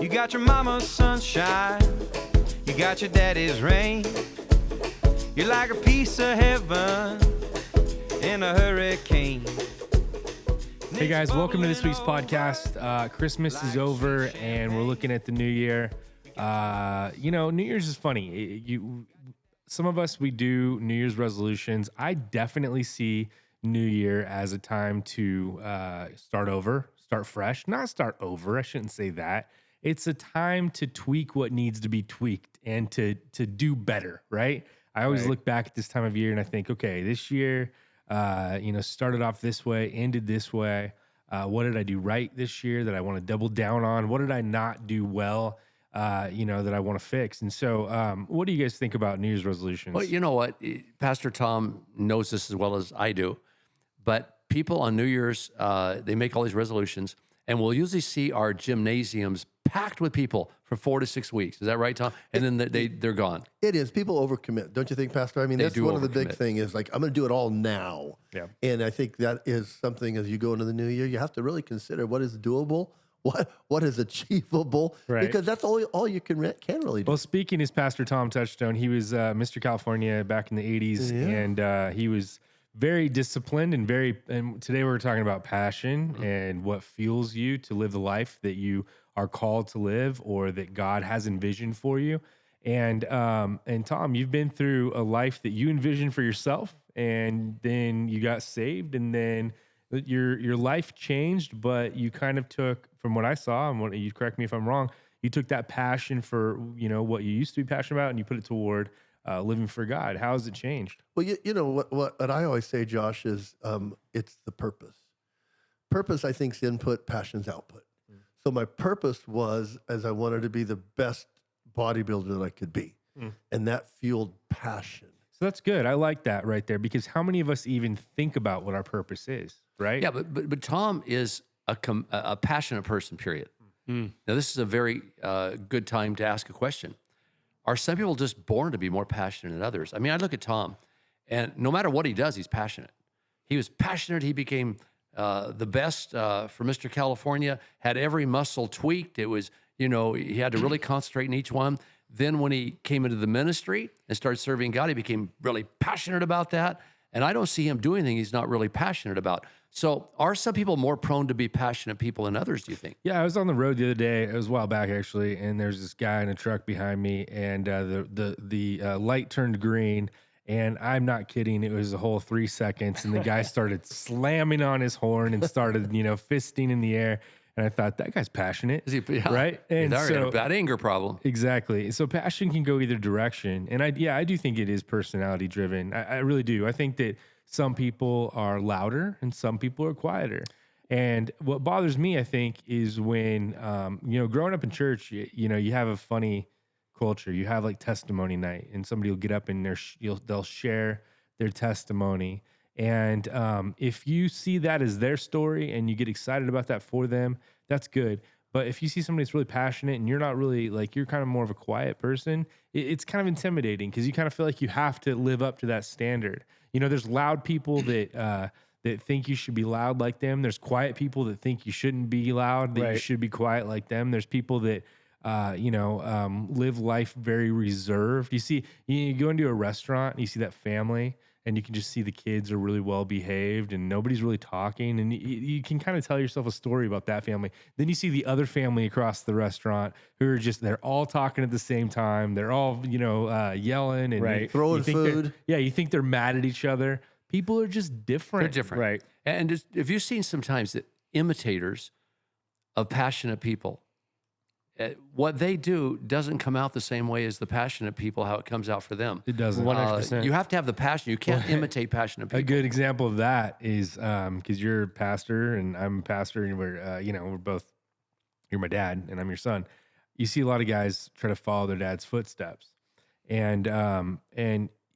You got your mama's sunshine, you got your daddy's rain. You're like a piece of heaven in a hurricane. Hey guys, welcome to this week's podcast. Christmas is over and we're looking at the new year. New Year's is funny. Some of us, we do New Year's resolutions. I definitely see New Year as a time to start over, start fresh, not start over. I shouldn't say that. It's a time to tweak what needs to be tweaked and to do better, right? I always look back at this time of year and I think, okay, this year, started off this way, ended this way. What did I do right this year that I want to double down on? What did I not do well, that I want to fix? And so what do you guys think about New Year's resolutions? Well, you know what? Pastor Tom knows this as well as I do. But people on New Year's, they make all these resolutions, and we'll usually see our gymnasiums packed with people for 4 to 6 weeks. Is that right, Tom? And then they're gone. It is. People overcommit, don't you think, Pastor? I mean, that's one of the big things is like, I'm going to do it all now. Yeah. And I think that is something as you go into the new year, you have to really consider what is doable, what is achievable, because that's all you can really do. Well, speaking as Pastor Tom Touchstone, he was Mr. California back in the 80s, and he was very disciplined and today we're talking about passion and what fuels you to live the life that you are called to live or that God has envisioned for you. And Tom, you've been through a life that you envisioned for yourself, and then you got saved, and then your life changed, but you kind of took, from what I saw, and what you correct me if I'm wrong, you took that passion for, what you used to be passionate about and you put it toward living for God. How has it changed? Well, what I always say, Josh, is it's the purpose. Purpose, I think, is input, passion's output. So my purpose was, as I wanted to be the best bodybuilder that I could be. And that fueled passion. So that's good. I like that right there, because how many of us even think about what our purpose is, right? Yeah, but Tom is a passionate person, period. Now, this is a very good time to ask a question. Are some people just born to be more passionate than others? I mean, I look at Tom, and no matter what he does, he's passionate. He was passionate. He became the best for Mr. California, had every muscle tweaked. It was, he had to really concentrate in each one. Then when he came into the ministry and started serving God, he became really passionate about that. And I don't see him doing anything he's not really passionate about. So are some people more prone to be passionate people than others, do you think? Yeah, I was on the road the other day. It was a while back, actually, and there's this guy in a truck behind me, and the light turned green, and I'm not kidding. It was a whole 3 seconds, and the guy started slamming on his horn and started, fisting in the air. And I thought, that guy's passionate, right? And he's already got a bad anger problem. Exactly. So passion can go either direction. And I do think it is personality driven. I really do. I think that some people are louder and some people are quieter. And what bothers me, I think, is when, growing up in church, you have a funny culture. You have like testimony night, and somebody will get up and they'll share their testimony. And if you see that as their story and you get excited about that for them, that's good. But if you see somebody that's really passionate and you're not really, like, you're kind of more of a quiet person, it's kind of intimidating because you kind of feel like you have to live up to that standard. There's loud people that think you should be loud like them. There's quiet people that think you shouldn't be loud, that you should be quiet like them. There's people that, live life very reserved. You go into a restaurant and you see that family, and you can just see the kids are really well behaved and nobody's really talking. And you can kind of tell yourself a story about that family. Then you see the other family across the restaurant who are they're all talking at the same time. They're all, yelling and throwing food. You think they're mad at each other. People are just different. They're different. Right. And have you seen sometimes that imitators of passionate people, what they do doesn't come out the same way as the passionate people, how it comes out for them. It doesn't. 100%. You have to have the passion. You can't imitate passionate people. A good example of that is because you're a pastor and I'm a pastor, and we're both, you're my dad and I'm your son. You see a lot of guys try to follow their dad's footsteps. And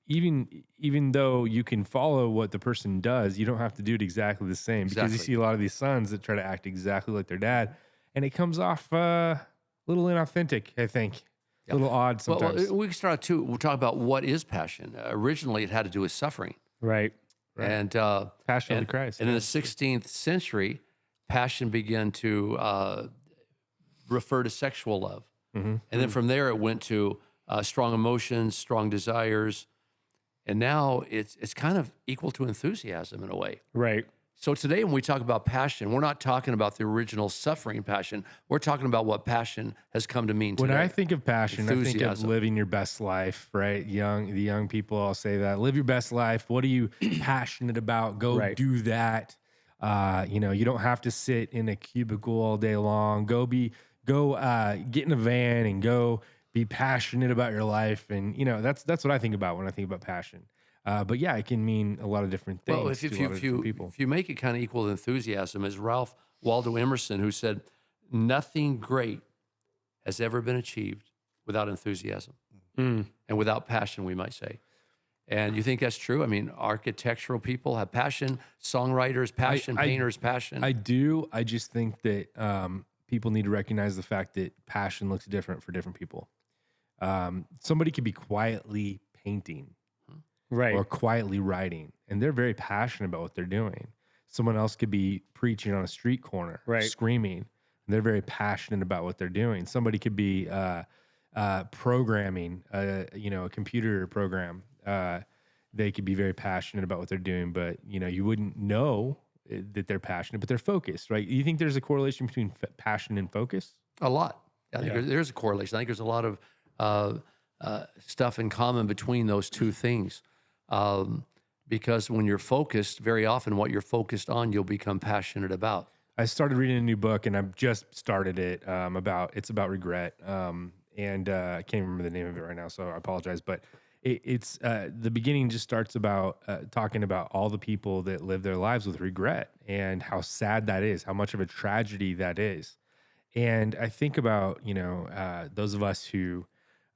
even though you can follow what the person does, you don't have to do it exactly the same. Because you see a lot of these sons that try to act exactly like their dad, and it comes off a little inauthentic, I think. A little odd sometimes. Well, we can start out too. We'll talk about what is passion. Originally, it had to do with suffering. Right. And passion of Christ. And in the 16th century, passion began to refer to sexual love. Mm-hmm. And then from there, it went to strong emotions, strong desires. And now it's kind of equal to enthusiasm in a way. Right. So today, when we talk about passion, we're not talking about the original suffering passion. We're talking about what passion has come to mean today. When I think of passion, I think of Enthusiasm. living your best life, right? The young people all say that. Live your best life. What are you passionate about? Go Right. do that. You don't have to sit in a cubicle all day long. Go get in a van and go be passionate about your life. And that's what I think about when I think about passion. But yeah, it can mean a lot of different things. Well, if to a lot of different people. you make it kind of equal to enthusiasm, as Ralph Waldo Emerson, who said, nothing great has ever been achieved without enthusiasm and without passion, we might say. And you think that's true? I mean, architectural people have passion, songwriters, passion, painters, passion. I do. I just think that people need to recognize the fact that passion looks different for different people. Somebody could be quietly painting. Right. Or quietly writing, and they're very passionate about what they're doing. Someone else could be preaching on a street corner, Right. screaming, and they're very passionate about what they're doing. Somebody could be programming, a computer program. They could be very passionate about what they're doing, but you wouldn't know that they're passionate, but they're focused, right? You think there's a correlation between passion and focus? A lot. I think there's a correlation. I think there's a lot of stuff in common between those two things. Because when you're focused, very often what you're focused on, you'll become passionate about. I started reading a new book, and I've just started it. It's about regret, and I can't remember the name of it right now, so I apologize. But it's the beginning just starts about talking about all the people that live their lives with regret and how sad that is, how much of a tragedy that is. And I think about those of us who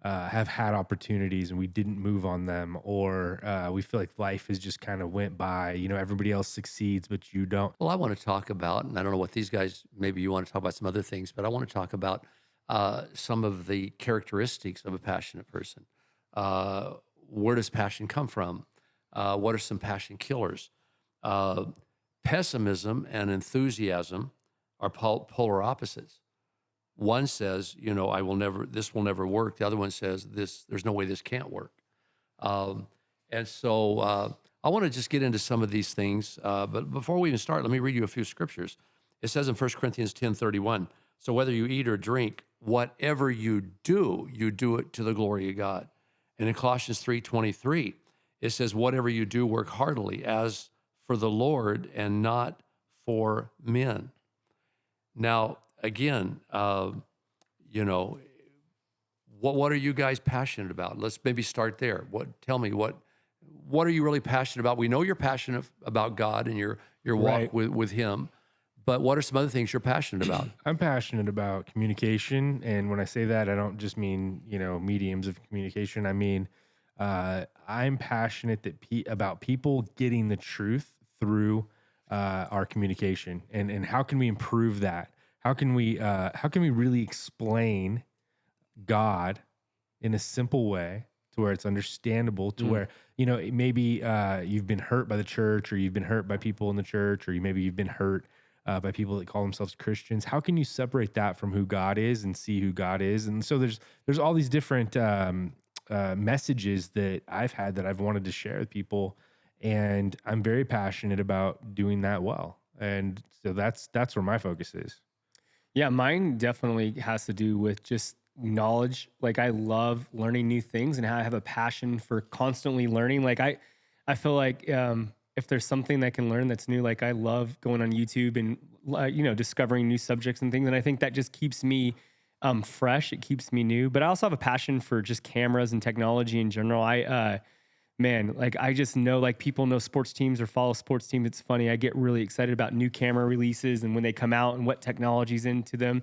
have had opportunities and we didn't move on them, or we feel like life has just kind of went by. Everybody else succeeds, but you don't. Well, I want to talk about, and I don't know what these guys, maybe you want to talk about some other things, but I want to talk about some of the characteristics of a passionate person. Where does passion come from? What are some passion killers? Pessimism and enthusiasm are polar opposites. One says, this will never work. The other one says, there's no way this can't work. And so I want to just get into some of these things. But before we even start, let me read you a few scriptures. It says in 1 Corinthians 10:31, so whether you eat or drink, whatever you do it to the glory of God. And in Colossians 3:23, it says, whatever you do, work heartily as for the Lord and not for men. Now, again, what are you guys passionate about? Let's maybe start there. Tell me what are you really passionate about? We know you're passionate about God and your walk Right. with Him, but what are some other things you're passionate about? I'm passionate about communication, and when I say that, I don't just mean mediums of communication. I mean I'm passionate about people getting the truth through our communication, and how can we improve that? How can we really explain God in a simple way to where it's understandable, to where maybe you've been hurt by the church, or you've been hurt by people in the church, or maybe you've been hurt by people that call themselves Christians. How can you separate that from who God is and see who God is? And so there's all these different messages that I've had that I've wanted to share with people, and I'm very passionate about doing that well. And so that's where my focus is. Yeah, mine definitely has to do with just knowledge. Like, I love learning new things, and I have a passion for constantly learning. Like, I feel like if there's something that I can learn that's new, like I love going on YouTube and discovering new subjects and things. And I think that just keeps me fresh. It keeps me new. But I also have a passion for just cameras and technology in general. I just know, like, people know sports teams or follow sports teams. It's funny. I get really excited about new camera releases and when they come out and what technology's into them.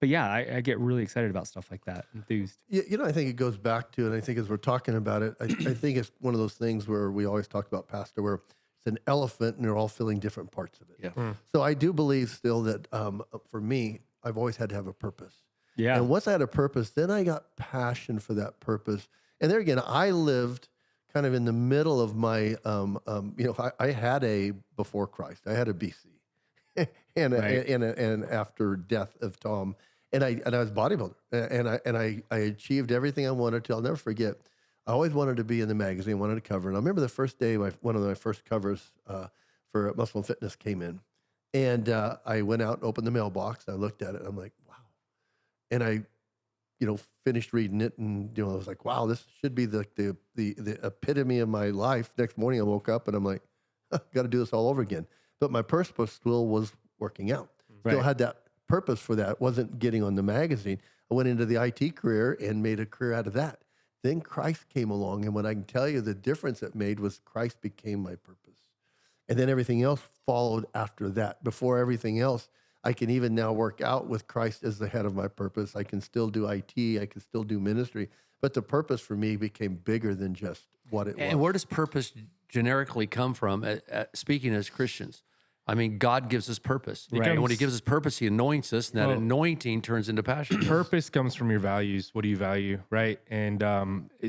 But yeah, I get really excited about stuff like that. Enthused. I think it goes back to, and I think as we're talking about it, I think it's one of those things where we always talk about, Pastor, where it's an elephant and they're all feeling different parts of it. Yeah. So I do believe still that for me, I've always had to have a purpose. Yeah. And once I had a purpose, then I got passion for that purpose. And there again, I lived kind of in the middle of my, I had a before Christ, I had a BC. and after death of Tom, and I was a bodybuilder, and I achieved everything I wanted to. I'll never forget. I always wanted to be in the magazine, wanted to cover, and I remember the first day one of my first covers for Muscle and Fitness came in, and I went out and opened the mailbox. And I looked at it, and I'm like, wow, and I finished reading it, and I was like, wow, this should be the epitome of my life. Next morning, I woke up, and I'm like, got to do this all over again. But my purpose still was working out. Still had that purpose for that. It wasn't getting on the magazine. I went into the IT career and made a career out of that. Then Christ came along, and what I can tell you the difference it made was Christ became my purpose. And then everything else followed after that. Before everything else, I can even now work out with Christ as the head of my purpose. I can still do IT. I can still do ministry. But the purpose for me became bigger than just what it was. And where does purpose generically come from, speaking as Christians? I mean, God gives us purpose. Right. And when he gives us purpose, he anoints us, and that anointing turns into passion. Purpose comes from your values. What do you value, right? And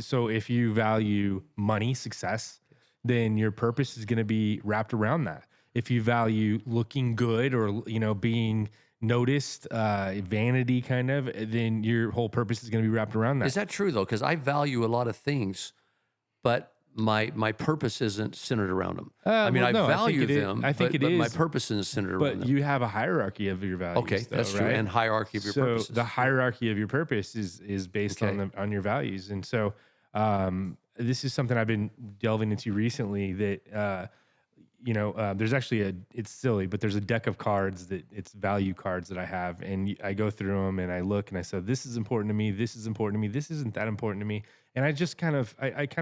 so if you value money, success, then your purpose is going to be wrapped around that. If you value looking good or, being noticed, vanity kind of, then your whole purpose is going to be wrapped around that. Is that true, though? Because I value a lot of things, but my purpose isn't centered around them. I mean, well, I value them, but my purpose isn't centered around But them. you have a hierarchy of your values. Okay, though, that's true. right? And hierarchy of your so purposes. the hierarchy of your purpose is based on your values. And so this is something I've been delving into recently that there's actually it's silly, but there's a deck of cards that it's value cards that I have, and I go through them and I look and I say, this is important to me, this is important to me, this isn't that important to me, and I just kind of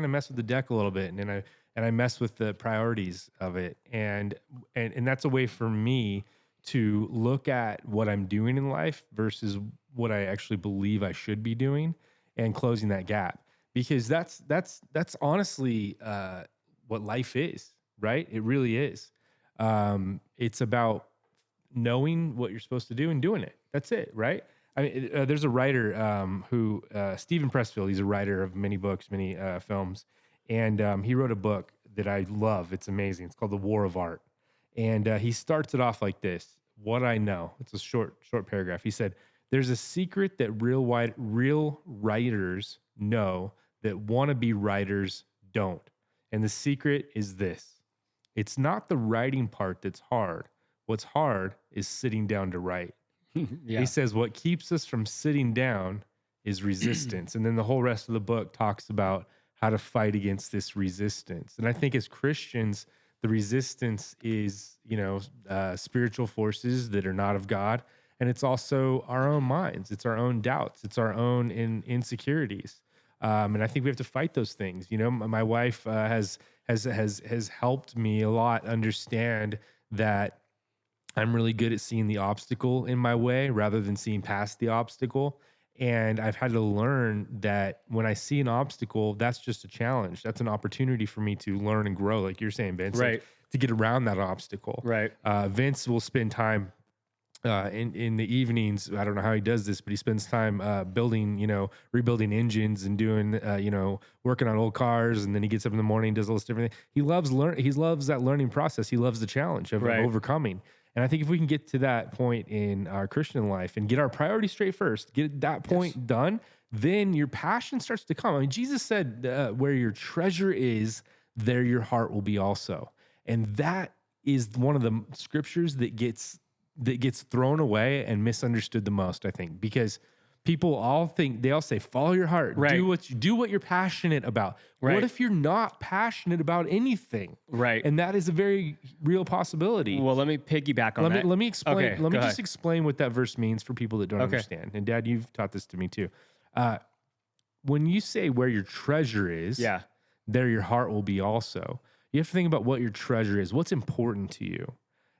mess with the deck a little bit, and I mess with the priorities of it, and that's a way for me to look at what I'm doing in life versus what I actually believe I should be doing, and closing that gap, because that's honestly what life is. Right? It really is. It's about knowing what you're supposed to do and doing it. That's it, right? I mean, there's a writer who, Stephen Pressfield, he's a writer of many books, many films, and he wrote a book that I love. It's amazing. It's called The War of Art. And he starts it off like this: what I know. It's a short paragraph. He said, there's a secret that real writers know that wannabe writers don't. And the secret is this: it's not the writing part that's hard. What's hard is sitting down to write. Yeah. He says what keeps us from sitting down is resistance. And then the whole rest of the book talks about how to fight against this resistance. And I think as Christians, the resistance is, spiritual forces that are not of God. And it's also our own minds. It's our own doubts. It's our own insecurities. And I think we have to fight those things. My wife has helped me a lot understand that I'm really good at seeing the obstacle in my way rather than seeing past the obstacle. And I've had to learn that when I see an obstacle, that's just a challenge. That's an opportunity for me to learn and grow, like you're saying, Vince, right? Like, to get around that obstacle. Right. Vince will spend time in the evenings. I don't know how he does this, but he spends time rebuilding engines and doing, working on old cars. And then he gets up in the morning and does all this different thing. He loves He loves that learning process. He loves the challenge of overcoming. And I think if we can get to that point in our Christian life and get our priorities straight first, get that point done, then your passion starts to come. I mean, Jesus said, where your treasure is, there your heart will be also. And that is one of the scriptures that gets thrown away and misunderstood the most, I think, because people all say, follow your heart, right? Do what you're passionate about. Right. What if you're not passionate about anything? Right. And that is a very real possibility. Well, let me piggyback on that. Let me explain. Okay, let me go just ahead. explain what that verse means for people that don't understand. And Dad, you've taught this to me too. When you say where your treasure is, there your heart will be also. You have to think about what your treasure is. What's important to you?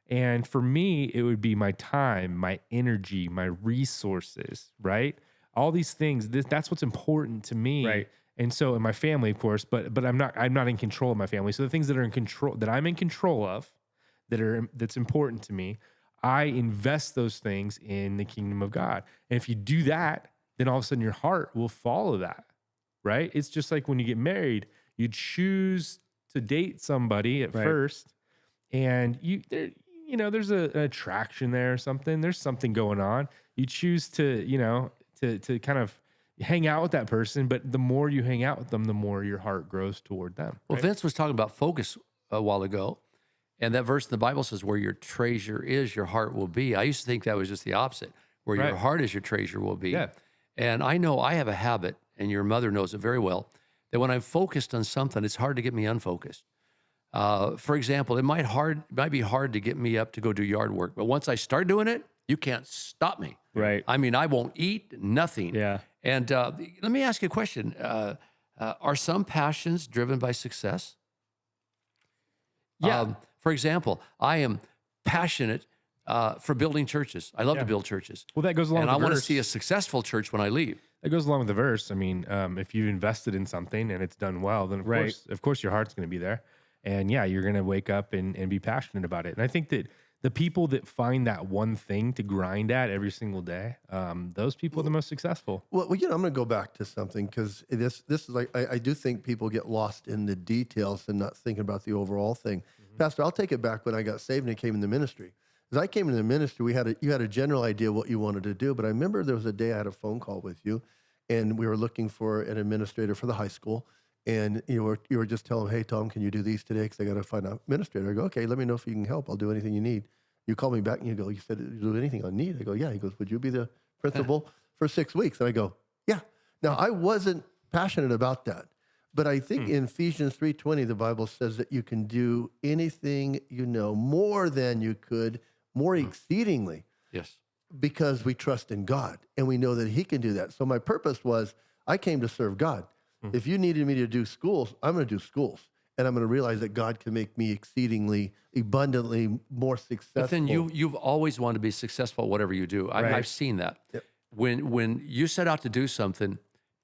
And for me, it would be my time, my energy, my resources, right? All these things, that's what's important to me. Right. And so, in my family, of course, but I'm not in control of my family. So the things that are in control, that I'm in control of, that's important to me, I invest those things in the kingdom of God. And if you do that, then all of a sudden your heart will follow that, right? It's just like when you get married, you choose to date somebody at first, and there's an attraction there or something. There's something going on. You choose to, to kind of hang out with that person, but the more you hang out with them, the more your heart grows toward them. Well, right? Vince was talking about focus a while ago, and that verse in the Bible says, "Where your treasure is, your heart will be." I used to think that was just the opposite. Where your Right. heart is, your treasure will be. Yeah. And I know I have a habit, and your mother knows it very well, that when I'm focused on something, it's hard to get me unfocused. For example, it might be hard to get me up to go do yard work, but once I start doing it, you can't stop me. Right. I mean, I won't eat nothing. Yeah. And let me ask you a question: are some passions driven by success? Yeah. For example, I am passionate for building churches. I love to build churches. Well, that goes along And with I the want to verse. see a successful church when I leave. That goes along with the verse. I mean, if you've invested in something and it's done well, then Right. of course your heart's going to be there. And yeah, you're going to wake up and be passionate about it. And I think that the people that find that one thing to grind at every single day, those people are the most successful. Well, I'm going to go back to something because this is like I do think people get lost in the details and not thinking about the overall thing. Pastor, I'll take it back when I got saved and came in the ministry. As I came into the ministry, you had a general idea what you wanted to do, but I remember there was a day I had a phone call with you, and we were looking for an administrator for the high school, and you were just telling, "Hey Tom, can you do these today? Because I got to find an administrator." I go, "Okay, let me know if you can help. I'll do anything you need." You call me back and you go, "You said you do anything on need?" I go, "Yeah." He goes, "Would you be the principal for 6 weeks?" And I go, "Yeah." Now I wasn't passionate about that. But I think in Ephesians 3:20, the Bible says that you can do anything more than you could, more exceedingly, Yes. because we trust in God and we know that He can do that. So my purpose was I came to serve God. If you needed me to do schools, I'm going to do schools. And I'm going to realize that God can make me exceedingly, abundantly more successful. But then you've always wanted to be successful at whatever you do. Right. I've seen that. Yep. When you set out to do something,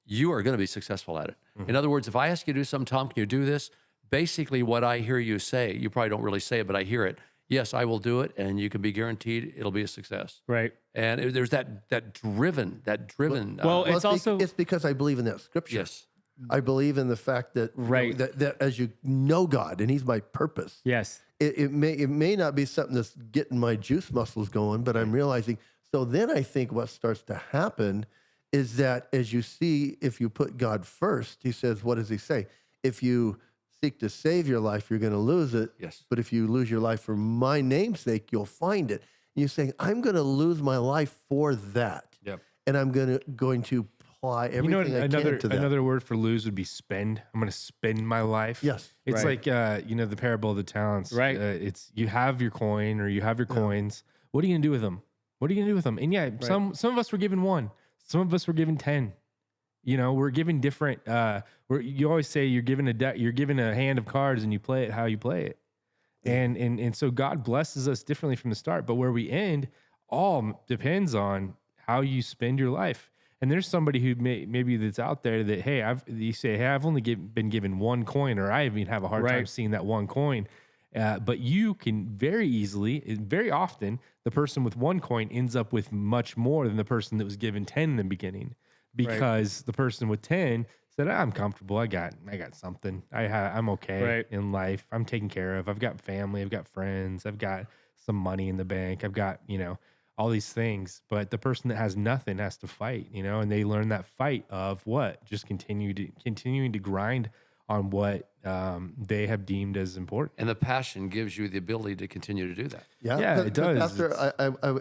you are going to be successful at it. In other words, if I ask you to do something, Tom, can you do this? Basically, what I hear you say, you probably don't really say it, but I hear it. Yes, I will do it, and you can be guaranteed it'll be a success. Right. And there's that driven. Well, Well, it's also it's because I believe in that scripture. yes. I believe in the fact that, Right. that as you know God and He's my purpose. yes. It may not be something that's getting my juice muscles going, but I'm realizing. So then I think what starts to happen is that as you see, if you put God first, He says, what does He say? If you seek to save your life, you're going to lose it. Yes. But if you lose your life for my name's sake, you'll find it. And you're saying, I'm going to lose my life for that. Yep. And I'm going to apply everything I can to that. another word for lose would be spend. I'm going to spend my life. Yes. It's Right. like, the parable of the talents. Right. It's you have your coin or you have your coins. What are you going to do with them? What are you going to do with them? And yeah, some of us were given one. Some of us were given 10. We're given different. You always say you're given a deck. You're given a hand of cards, and you play it how you play it. And so God blesses us differently from the start. But where we end, all depends on how you spend your life. And there's somebody who maybe that's out there that I've only been given one coin, or I even have a hard time Right. seeing that one coin. But you can very easily, very often, the person with one coin ends up with much more than the person that was given 10 in the beginning, because the person with 10 said, "I'm comfortable. I got something. I'm okay Right. in life. I'm taken care of. I've got family. I've got friends. I've got some money in the bank. I've got all these things." But the person that has nothing has to fight, and they learn that fight of what? Just continuing to grind on what they have deemed as important. And the passion gives you the ability to continue to do that. Yeah, it does. Pastor,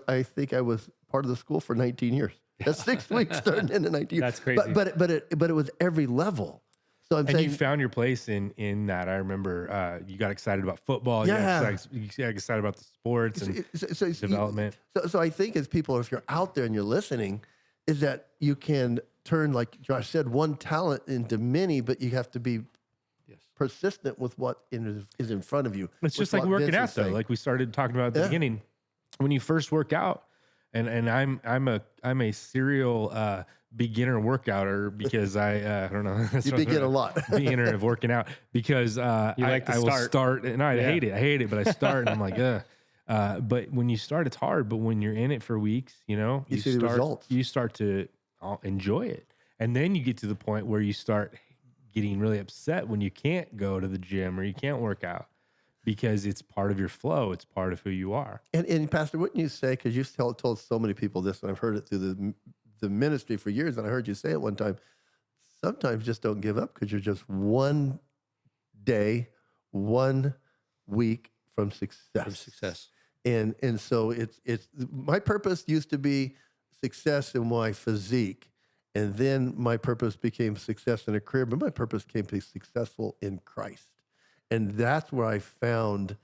I think I was part of the school for 19 years. That's 6 weeks turning into 19 years. That's crazy. But it was every level. So I'm And saying, you found your place in that. I remember you got excited about football. Yeah. You got excited about the sports and development. So I think as people, if you're out there and you're listening, is that you can turn, like Josh said, one talent into many, but you have to be persistent with what is in front of you. It's just with like what working Vince out, is though. saying. Like we started talking about at the Yeah. beginning, when you first work out, and I'm a serial beginner workouter because I don't know. That's You what- begin a lot. beginner of working out because like to I will start. start and I Yeah. hate it, but I start and I'm like, ugh. But when you start, it's hard. But when you're in it for weeks, you see the start, results. you start to enjoy it. And then you get to the point where you start getting really upset when you can't go to the gym or you can't work out because it's part of your flow. It's part of who you are. And Pastor, wouldn't you say, because you've told so many people this, and I've heard it through the ministry for years, and I heard you say it one time, sometimes just don't give up because you're just one day, 1 week from success. From success. And so it's my purpose used to be success in my physique. And then my purpose became success in a career, but my purpose came to be successful in Christ. And that's where I found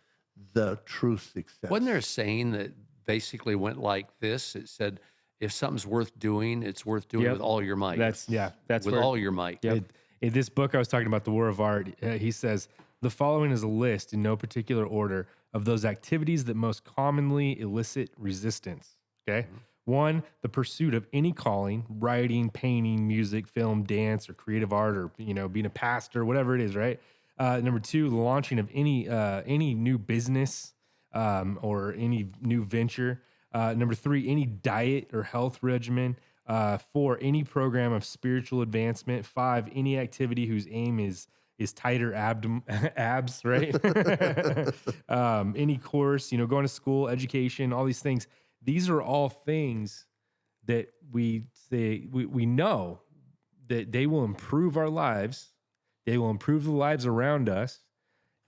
the true success. Wasn't there a saying that basically went like this? It said, if something's worth doing, it's worth doing Yep. with all your might. That's with where, all your might. Yep. In this book I was talking about, The War of Art, he says, the following is a list in no particular order of those activities that most commonly elicit resistance. Okay. 1, the pursuit of any calling, writing, painting, music, film, dance, or creative art, or, being a pastor, whatever it is, right? Number 2, the launching of any new business or any new venture. Number 3, any diet or health regimen. 4, any program of spiritual advancement. 5, any activity whose aim is tighter abs, right? Any course, going to school, education, all these things. These are all things that we say we know that they will improve our lives. They will improve the lives around us,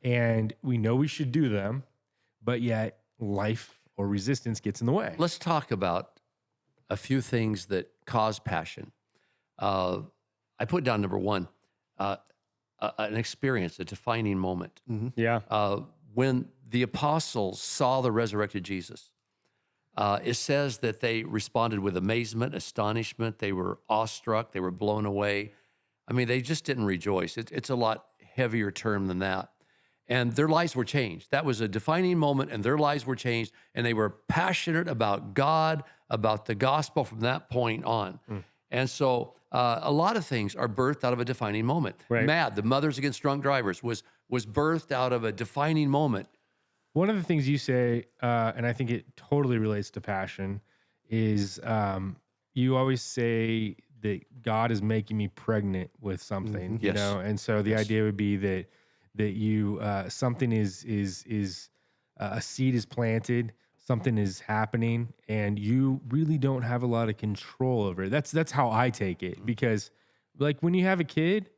and we know we should do them, but yet life or resistance gets in the way. Let's talk about a few things that cause passion. I put down number 1, an experience, a defining moment. yeah. When the apostles saw the resurrected Jesus, it says that they responded with amazement, astonishment. They were awestruck. They were blown away. I mean, they just didn't rejoice. It's a lot heavier term than that. And their lives were changed. That was a defining moment, and their lives were changed. And they were passionate about God, about the gospel from that point on. And so a lot of things are birthed out of a defining moment. Right. MAD, the Mothers Against Drunk Drivers, was birthed out of a defining moment. One of the things you say, and I think it totally relates to passion, is you always say that God is making me pregnant with something, Yes. and so the idea would be that you something is a seed is planted, something is happening, and you really don't have a lot of control over it. That's how I take it, because like when you have a kid,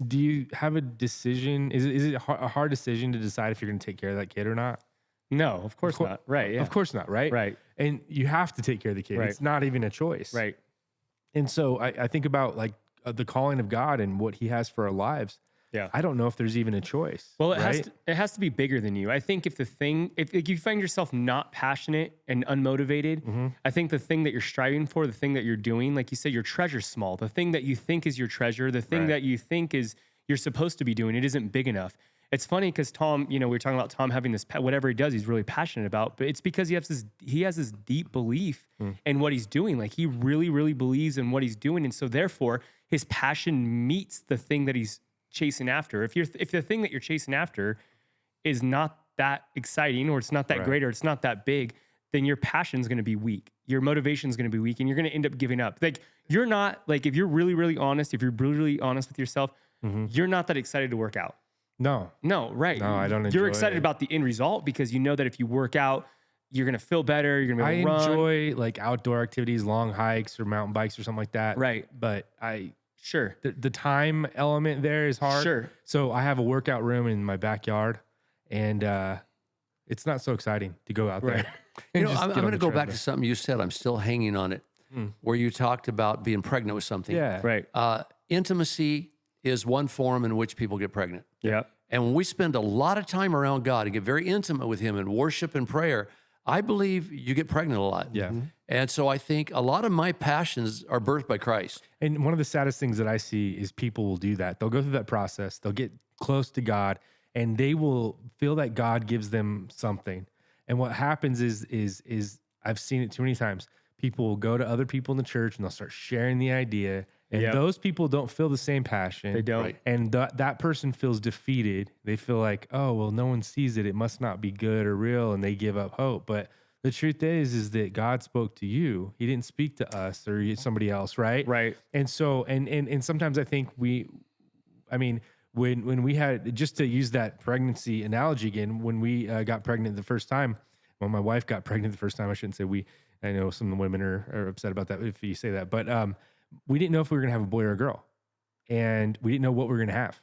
do you have a decision? Is it a hard decision to decide if you're going to take care of that kid or not? No, of course not. Right. Yeah. Of course not, right? Right. And you have to take care of the kid. Right. It's not even a choice. Right. And so I think about like the calling of God and what he has for our lives. Yeah. I don't know if there's even a choice. Well, it right? has to be bigger than you. I think if you find yourself not passionate and unmotivated, I think the thing that you're striving for, the thing that you're doing, like you said, your treasure's small. The thing that you think is your treasure, the thing that you think is you're supposed to be doing, it isn't big enough. It's funny because Tom, we were talking about Tom having this, whatever he does, he's really passionate about, but it's because he has this deep belief in what he's doing. Like he really, really believes in what he's doing. And so therefore his passion meets the thing that he's chasing after. If the thing that you're chasing after is not that exciting, or it's not that great, or it's not that big, then your passion's going to be weak. Your motivation's going to be weak, and you're going to end up giving up. Like you're not, like if you're really, really honest, if you're really, really honest with yourself, you're not that excited to work out. No, right. No, I don't enjoy You're excited it. about the end result because you know that if you work out, you're going to feel better. You're going to be I able to run. enjoy like outdoor activities, long hikes or mountain bikes or something like that. Right. But Sure. the time element there is hard. Sure. So I have a workout room in my backyard, and it's not so exciting to go out there. Right. and I'm just get on going to the go back to treadmill. something you said. I'm still hanging on it, where you talked about being pregnant with something. Yeah. Right. Intimacy is one form in which people get pregnant. Yeah. And when we spend a lot of time around God and get very intimate with him in worship and prayer, I believe you get pregnant a lot. Yeah. And so I think a lot of my passions are birthed by Christ. And one of the saddest things that I see is people will do that. They'll go through that process. They'll get close to God, and they will feel that God gives them something. And what happens is I've seen it too many times. People will go to other people in the church and they'll start sharing the idea. And Yep. those people don't feel the same passion. They don't. Right. And that person feels defeated. They feel like, oh, well, no one sees it. It must not be good or real. And they give up hope. But the truth is that God spoke to you. He didn't speak to us or somebody else, right? Right. And so, and sometimes I think when we had, just to use that pregnancy analogy again, when we got pregnant the first time, when my wife got pregnant the first time, I shouldn't say we, I know some of the women are upset about that if you say that, but we didn't know if we were going to have a boy or a girl, and we didn't know what we were going to have.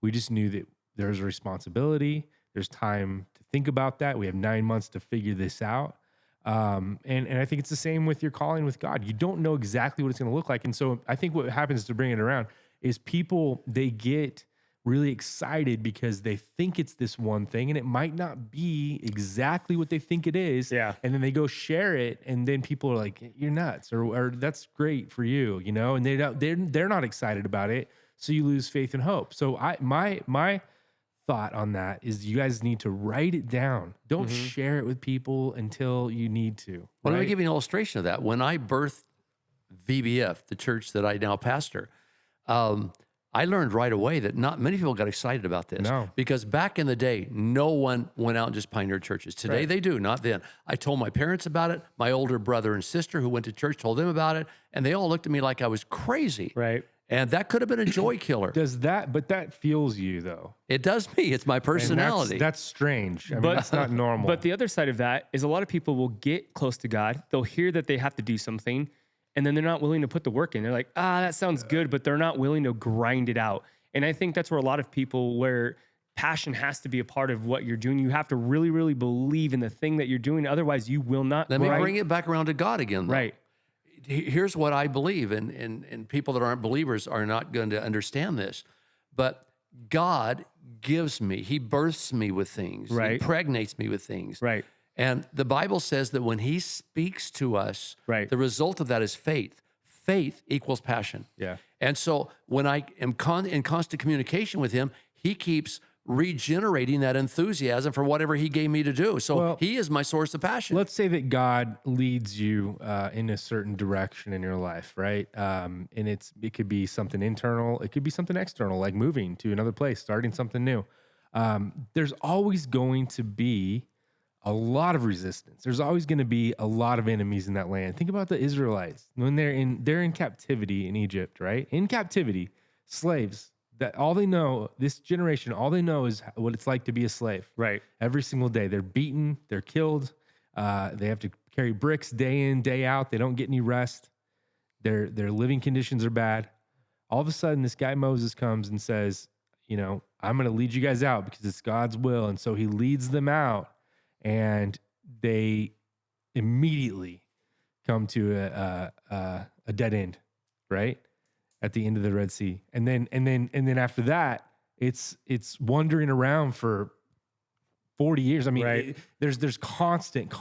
We just knew that there's a responsibility. There's time to think about that. We have 9 months to figure this out. And I think it's the same with your calling with God. You don't know exactly what it's going to look like. And so I think what happens, to bring it around, is people, they get really excited because they think it's this one thing, and it might not be exactly what they think it is. Yeah. And then they go share it, and then people are like, "You're nuts," or "That's great for you," and they're not excited about it. So you lose faith and hope. So my thought on that is, you guys need to write it down. Don't share it with people until you need to. Well, let me right? give you an illustration of that. When I birthed VBF, the church that I now pastor, I learned right away that not many people got excited about this. No. Because back in the day, no one went out and just pioneered churches. Today they do, not then. I told my parents about it. My older brother and sister who went to church told them about it, and they all looked at me like I was crazy. Right. And that could have been a joy killer. But that fuels you though. It does me. It's my And personality. That's strange. I mean, that's not normal. But the other side of that is, a lot of people will get close to God. They'll hear that they have to do something, and then they're not willing to put the work in. They're like, that sounds good, but they're not willing to grind it out. And I think that's where a lot of people, where passion has to be a part of what you're doing. You have to really, really believe in the thing that you're doing. Otherwise, you will not. Let me bring it back around to God again, though. Right. Here's what I believe, and people that aren't believers are not going to understand this, but God gives me, he births me with things, he Right. impregnates me with things. Right. And the Bible says that when he speaks to us, Right. the result of that is faith. Faith equals passion. Yeah. And so when I am in constant communication with him, he keeps regenerating that enthusiasm for whatever he gave me to do. So he is my source of passion. Let's say that God leads you in a certain direction in your life, right? And it could be something internal, it could be something external, like moving to another place, starting something new. There's always going to be a lot of resistance. There's always going to be a lot of enemies in that land. Think about the Israelites when they're in captivity in Egypt, right? In captivity, slaves. That all they know, this generation, all they know is what it's like to be a slave. Right. Every single day, they're beaten, they're killed. They have to carry bricks day in, day out. They don't get any rest. Their living conditions are bad. All of a sudden, this guy Moses comes and says, I'm going to lead you guys out because it's God's will. And so he leads them out, and they immediately come to a dead end, right? At the end of the Red Sea. And then after that, it's wandering around for 40 years. I mean, Right. there's constant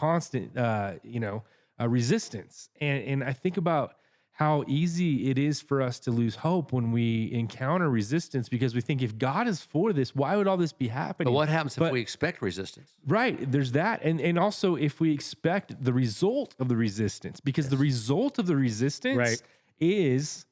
resistance. And I think about how easy it is for us to lose hope when we encounter resistance, because we think, if God is for this, why would all this be happening? But what happens if we expect resistance? Right. There's that. And also if we expect the result of the resistance, because the result of the resistance Right. is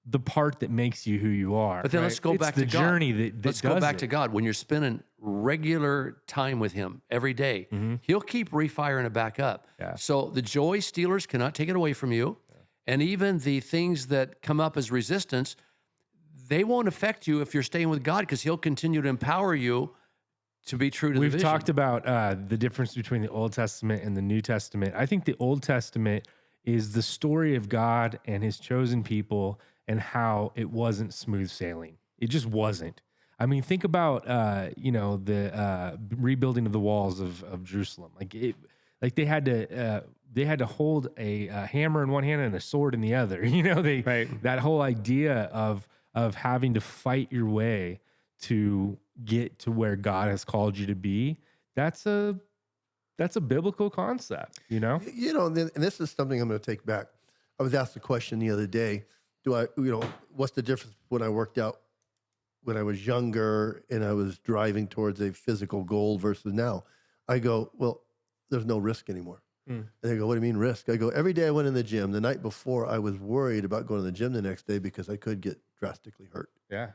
the part that makes you who you are. But then right? let's go It's back the to God. journey that Let's go does back it. to God. When you're spending regular time with him every day, he'll keep refiring it back up. Yeah. So the joy stealers cannot take it away from you. And even the things that come up as resistance, they won't affect you if you're staying with God, because he'll continue to empower you to be true to the We've vision. talked about the difference between the Old Testament and the New Testament. I think the Old Testament is the story of God and his chosen people, and how it wasn't smooth sailing. It just wasn't. I mean, think about the rebuilding of the walls of Jerusalem. Like they had to hold a hammer in one hand and a sword in the other. Right. That whole idea of having to fight your way to get to where God has called you to be. That's a biblical concept. And this is something I'm going to take back. I was asked a question the other day. What's the difference when I worked out when I was younger and I was driving towards a physical goal versus now? I go, well, there's no risk anymore. And they go, what do you mean risk? I go, every day I went in the gym. The night before, I was worried about going to the gym the next day because I could get drastically hurt. Yeah.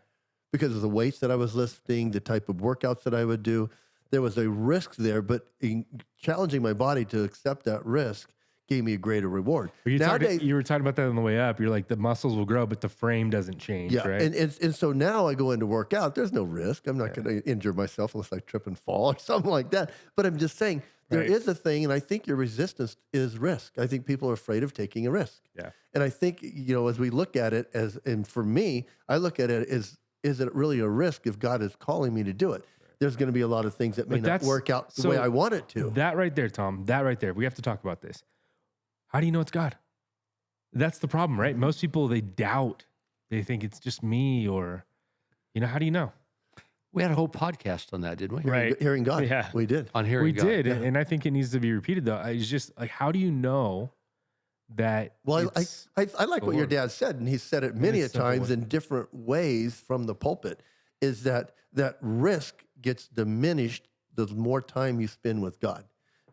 Because of the weights that I was lifting, the type of workouts that I would do. There was a risk there, but in challenging my body to accept that risk gave me a greater reward. But you Nowadays, were talking about that on the way up. You're like, the muscles will grow, but the frame doesn't change, yeah, right? and so now I go into work out. There's no risk. I'm not going to injure myself unless I trip and fall or something like that. But I'm just saying there Right. is a thing, and I think your resistance is risk. I think people are afraid of taking a risk. Yeah. And I think, as we look at it and for me, I look at it as, is it really a risk if God is calling me to do it? There's going to be a lot of things that may But not that's- work out the so way I want it to. That right there, Tom, that right there, we have to talk about this. How do you know it's God? That's the problem, right? Most people, they doubt. They think it's just me or, how do you know? We had a whole podcast on that, didn't we? Right. Hearing God. Yeah. We did. On hearing We God. did, and I think it needs to be repeated though. It's just like, how do you know that? Well, it's I like the what your Lord? dad said, and he said it many a it's simple times way. in different ways from the pulpit, is that risk gets diminished the more time you spend with God,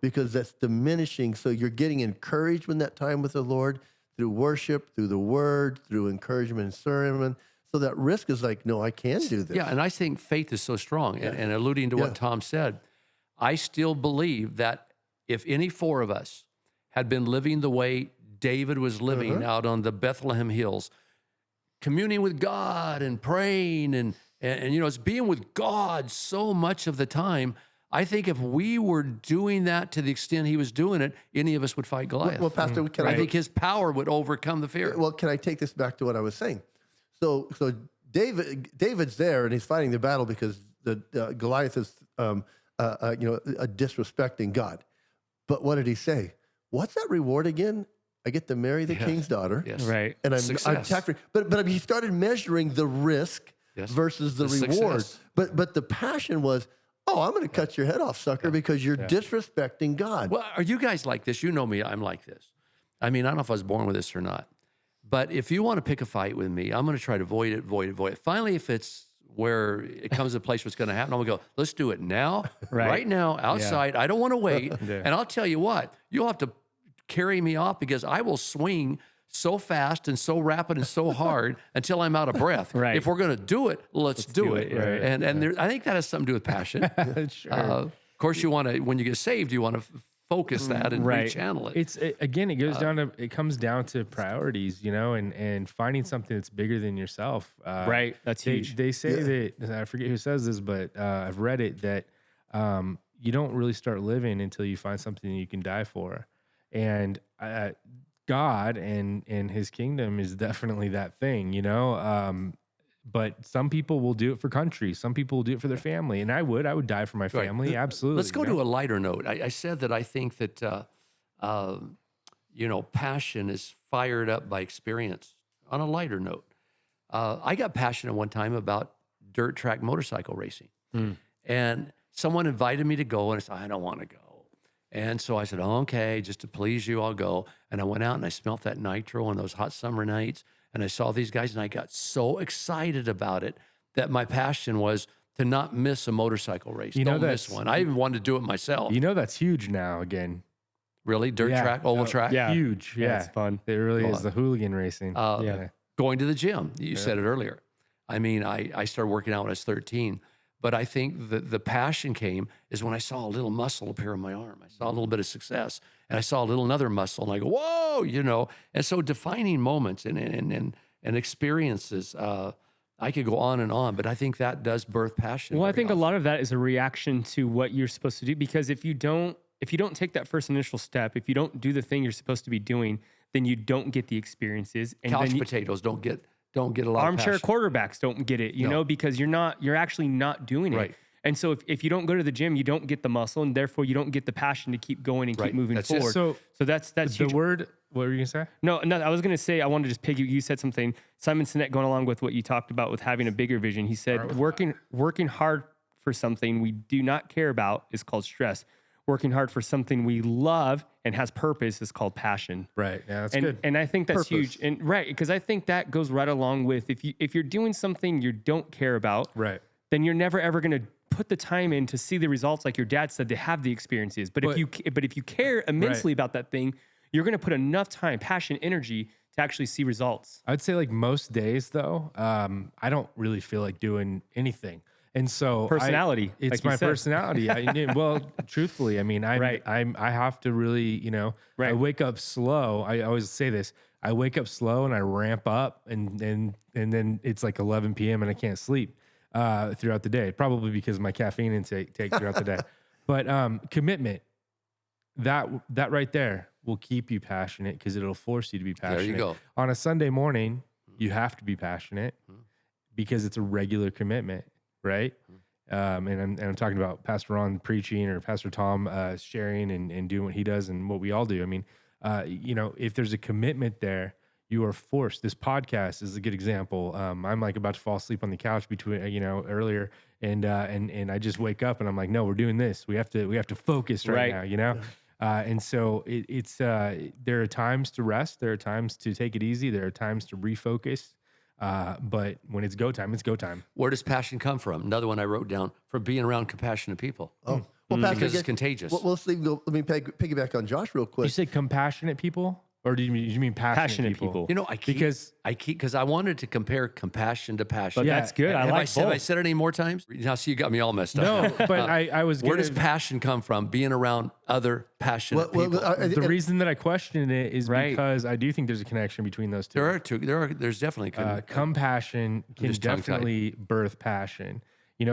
because that's diminishing. So you're getting encouraged in that time with the Lord through worship, through the word, through encouragement and sermon. So that risk is like, no, I can do this. Yeah, and I think faith is so strong. And alluding to Yeah. what Tom said, I still believe that if any four of us had been living the way David was living out on the Bethlehem hills, communing with God and praying and it's being with God so much of the time. I think if we were doing that to the extent he was doing it, any of us would fight Goliath. Well, Pastor, can I think his power would overcome the fear. Well, can I take this back to what I was saying? So David's there and he's fighting the battle because the Goliath is disrespecting God. But what did he say? What's that reward again? I get to marry the king's daughter. Yes. Right. And I'm Success. tax free. But he started measuring the risk Yes. versus the The reward. success. But the passion was, oh, I'm going to cut your head off, sucker, because you're disrespecting God. Well, are you guys like this? You know me, I'm like this. I mean, I don't know if I was born with this or not. But if you want to pick a fight with me, I'm going to try to avoid it. Finally, if it's where it comes to a place where it's going to happen, I'm going to go, let's do it now, right now, outside. I don't want to wait. And I'll tell you what, you'll have to carry me off because I will swing so fast and so rapid and so hard until I'm out of breath. Right. If we're going to do it, let's do it. right. And there, I think that has something to do with passion. Sure. Of course, you want to, when you get saved, you want to focus that and Right. rechannel it. It comes down to priorities, and finding something that's bigger than yourself. Right. That's huge. They say that, I forget who says this, but I've read it, that you don't really start living until you find something you can die for. And God and his kingdom is definitely that thing, but some people will do it for country. Some people will do it for their family. And I would die for my family. Absolutely. Let's go to a lighter note. I said that I think that, passion is fired up by experience. On a lighter note, I got passionate one time about dirt track motorcycle racing. And someone invited me to go, and I said, I don't want to go. And so I said, oh, okay, just to please you, I'll go. And I went out and I smelt that nitro on those hot summer nights. And I saw these guys and I got so excited about it that my passion was to not miss a motorcycle race. Don't miss one. I even wanted to do it myself. That's huge now again. Really? Dirt track, oval track? yeah. Huge. Yeah. It's fun. It really Well, is the hooligan racing. Yeah. Going to the gym. You said it earlier. I mean, I started working out when I was 13. But I think the passion came is when I saw a little muscle appear on my arm. I saw a little bit of success, and I saw another muscle, and I go, whoa, And so defining moments and experiences, I could go on and on, but I think that does birth passion. Well, I very think a often. lot of that is a reaction to what you're supposed to do, because if you don't take that first initial step, if you don't do the thing you're supposed to be doing, then you don't get the experiences. And Couch then potatoes don't get a lot armchair of passion. quarterbacks don't get it, because you're actually not doing it. Right. And so if you don't go to the gym, you don't get the muscle, and therefore you don't get the passion to keep going and Right. keep moving That's it. forward. So that's the huge. word, what were you going to say? No, I was going to say, I wanted to just you said something, Simon Sinek, going along with what you talked about with having a bigger vision. He said, working hard for something we do not care about is called stress. Working hard for something we love and has purpose is called passion. Right. Yeah, that's And, good. and I think that's Purpose. huge. And right, because I think that goes right along with if you're doing something you don't care about, Right. then you're never ever going to put the time in to see the results, like your dad said, to have the experiences. But if you care immensely about that thing, you're going to put enough time, passion, energy to actually see results. I'd say like most days though, I don't really feel like doing anything. And so Personality, it's like you my said. personality. Well, truthfully, I mean, Right. I have to really, I Right. wake up slow. I always say this. I wake up slow and I ramp up and then it's like 11 p.m. and I can't sleep throughout the day, probably because of my caffeine intake throughout the day. But commitment, that right there will keep you passionate because it'll force you to be passionate. There you go. On a Sunday morning, you have to be passionate because it's a regular commitment, right? And I'm talking about Pastor Ron preaching or Pastor Tom sharing and doing what he does and what we all do. I mean, if there's a commitment there, you are forced. This podcast is a good example. I'm like about to fall asleep on the couch between, earlier, and I just wake up and I'm like, no, we're doing this. We have to focus right now, Yeah. And so it's there are times to rest. There are times to take it easy. There are times to refocus. But when it's go time, it's go time. Where does passion come from? Another one I wrote down, from being around compassionate people. Oh, well, Pastor, Because it's again, contagious. Well, let's go. Let me piggyback on Josh real You quick. say compassionate people, or do you mean passionate people? Passionate people. Because I wanted to compare compassion to passion. But Yeah. that's good. I Have like have I both. said it any more times? Now, see, you got me all messed up. No, but I was Where gonna, does passion come from? Being around other passionate people. the reason that I question it is Right. because I do think there's a connection between those two. there are two. There's definitely. Compassion can just tongue-tied. definitely birth passion.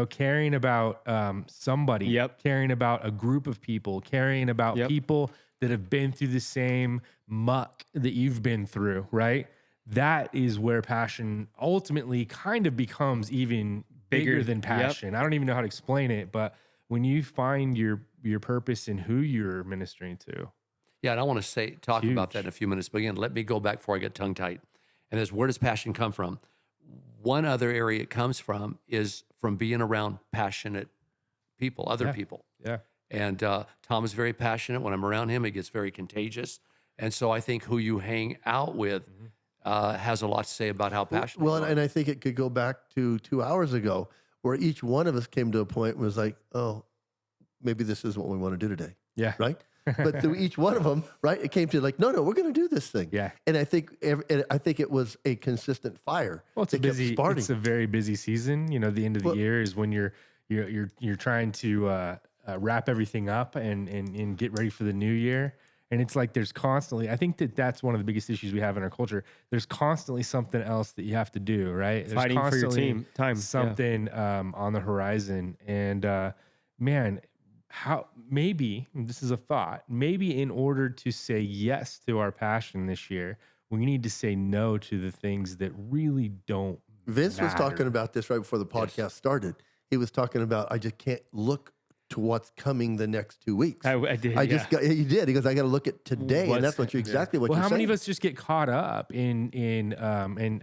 Caring about somebody, Yep. caring about a group of people, caring about Yep. people that have been through the same muck that you've been through, right? That is where passion ultimately kind of becomes even bigger Bigger. than Yep. passion. I don't even know how to explain it, but when you find your purpose in who you're ministering to, Yeah, and I want to talk about that huge. in a few minutes. But again, let me go back before I get tongue tight. And that's, where does passion come from? One other area it comes from is from being around passionate people, other Yeah. people. yeah. And Tom is very passionate. When I'm around him, it gets very contagious. And so I think who you hang out with has a lot to say about how passionate. Well, you are. and I think it could go back to 2 hours ago, where each one of us came to a point and was like, "Oh, maybe this is what we want to do today," Yeah. right? But through each one of them, right, it came to like, "No, we're going to do this thing." Yeah. And I think it was a consistent fire. Well, it's a that kept busy. sparking. It's a very busy season. The end of the Well- year is when you're trying to wrap everything up and get ready for the new year. And it's like there's constantly. I think that's one of the biggest issues we have in our culture. There's constantly something else that you have to do, right? There's Fighting for your constantly team. Time. Yeah. something on the horizon, and man, how maybe and this is a thought. Maybe in order to say yes to our passion this year, we need to say no to the things that really don't. Vince was matter. talking about this right before the podcast started. He was talking about, I just can't look to what's coming the next 2 weeks. I did. He did. He goes, I got to look at today, What's- and that's what you're exactly what Well, you're how saying. many of us just get caught up in and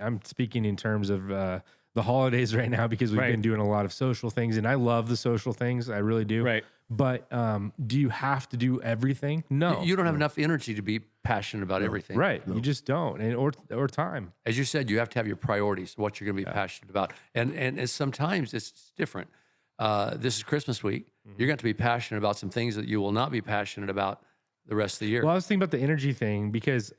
I'm speaking in terms of the holidays right now because we've Right. been doing a lot of social things, and I love the social things, I really do. Right. But do you have to do everything? No. You don't have enough energy to be passionate about everything. Right. You just don't, and or time. As you said, you have to have your priorities, what you're going to be passionate about. And sometimes it's different. This is Christmas week. You're going to be passionate about some things that you will not be passionate about the rest of the year. Well, I was thinking about the energy thing because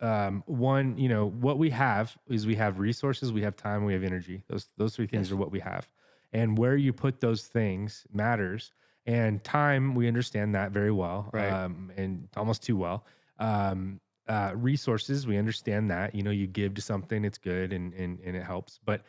one, what we have is we have resources, we have time, we have energy. Those three things are what we have, and where you put those things matters. And time, we understand that very well, Right. and almost too well. Resources, we understand that. You give to something, it's good and it helps. But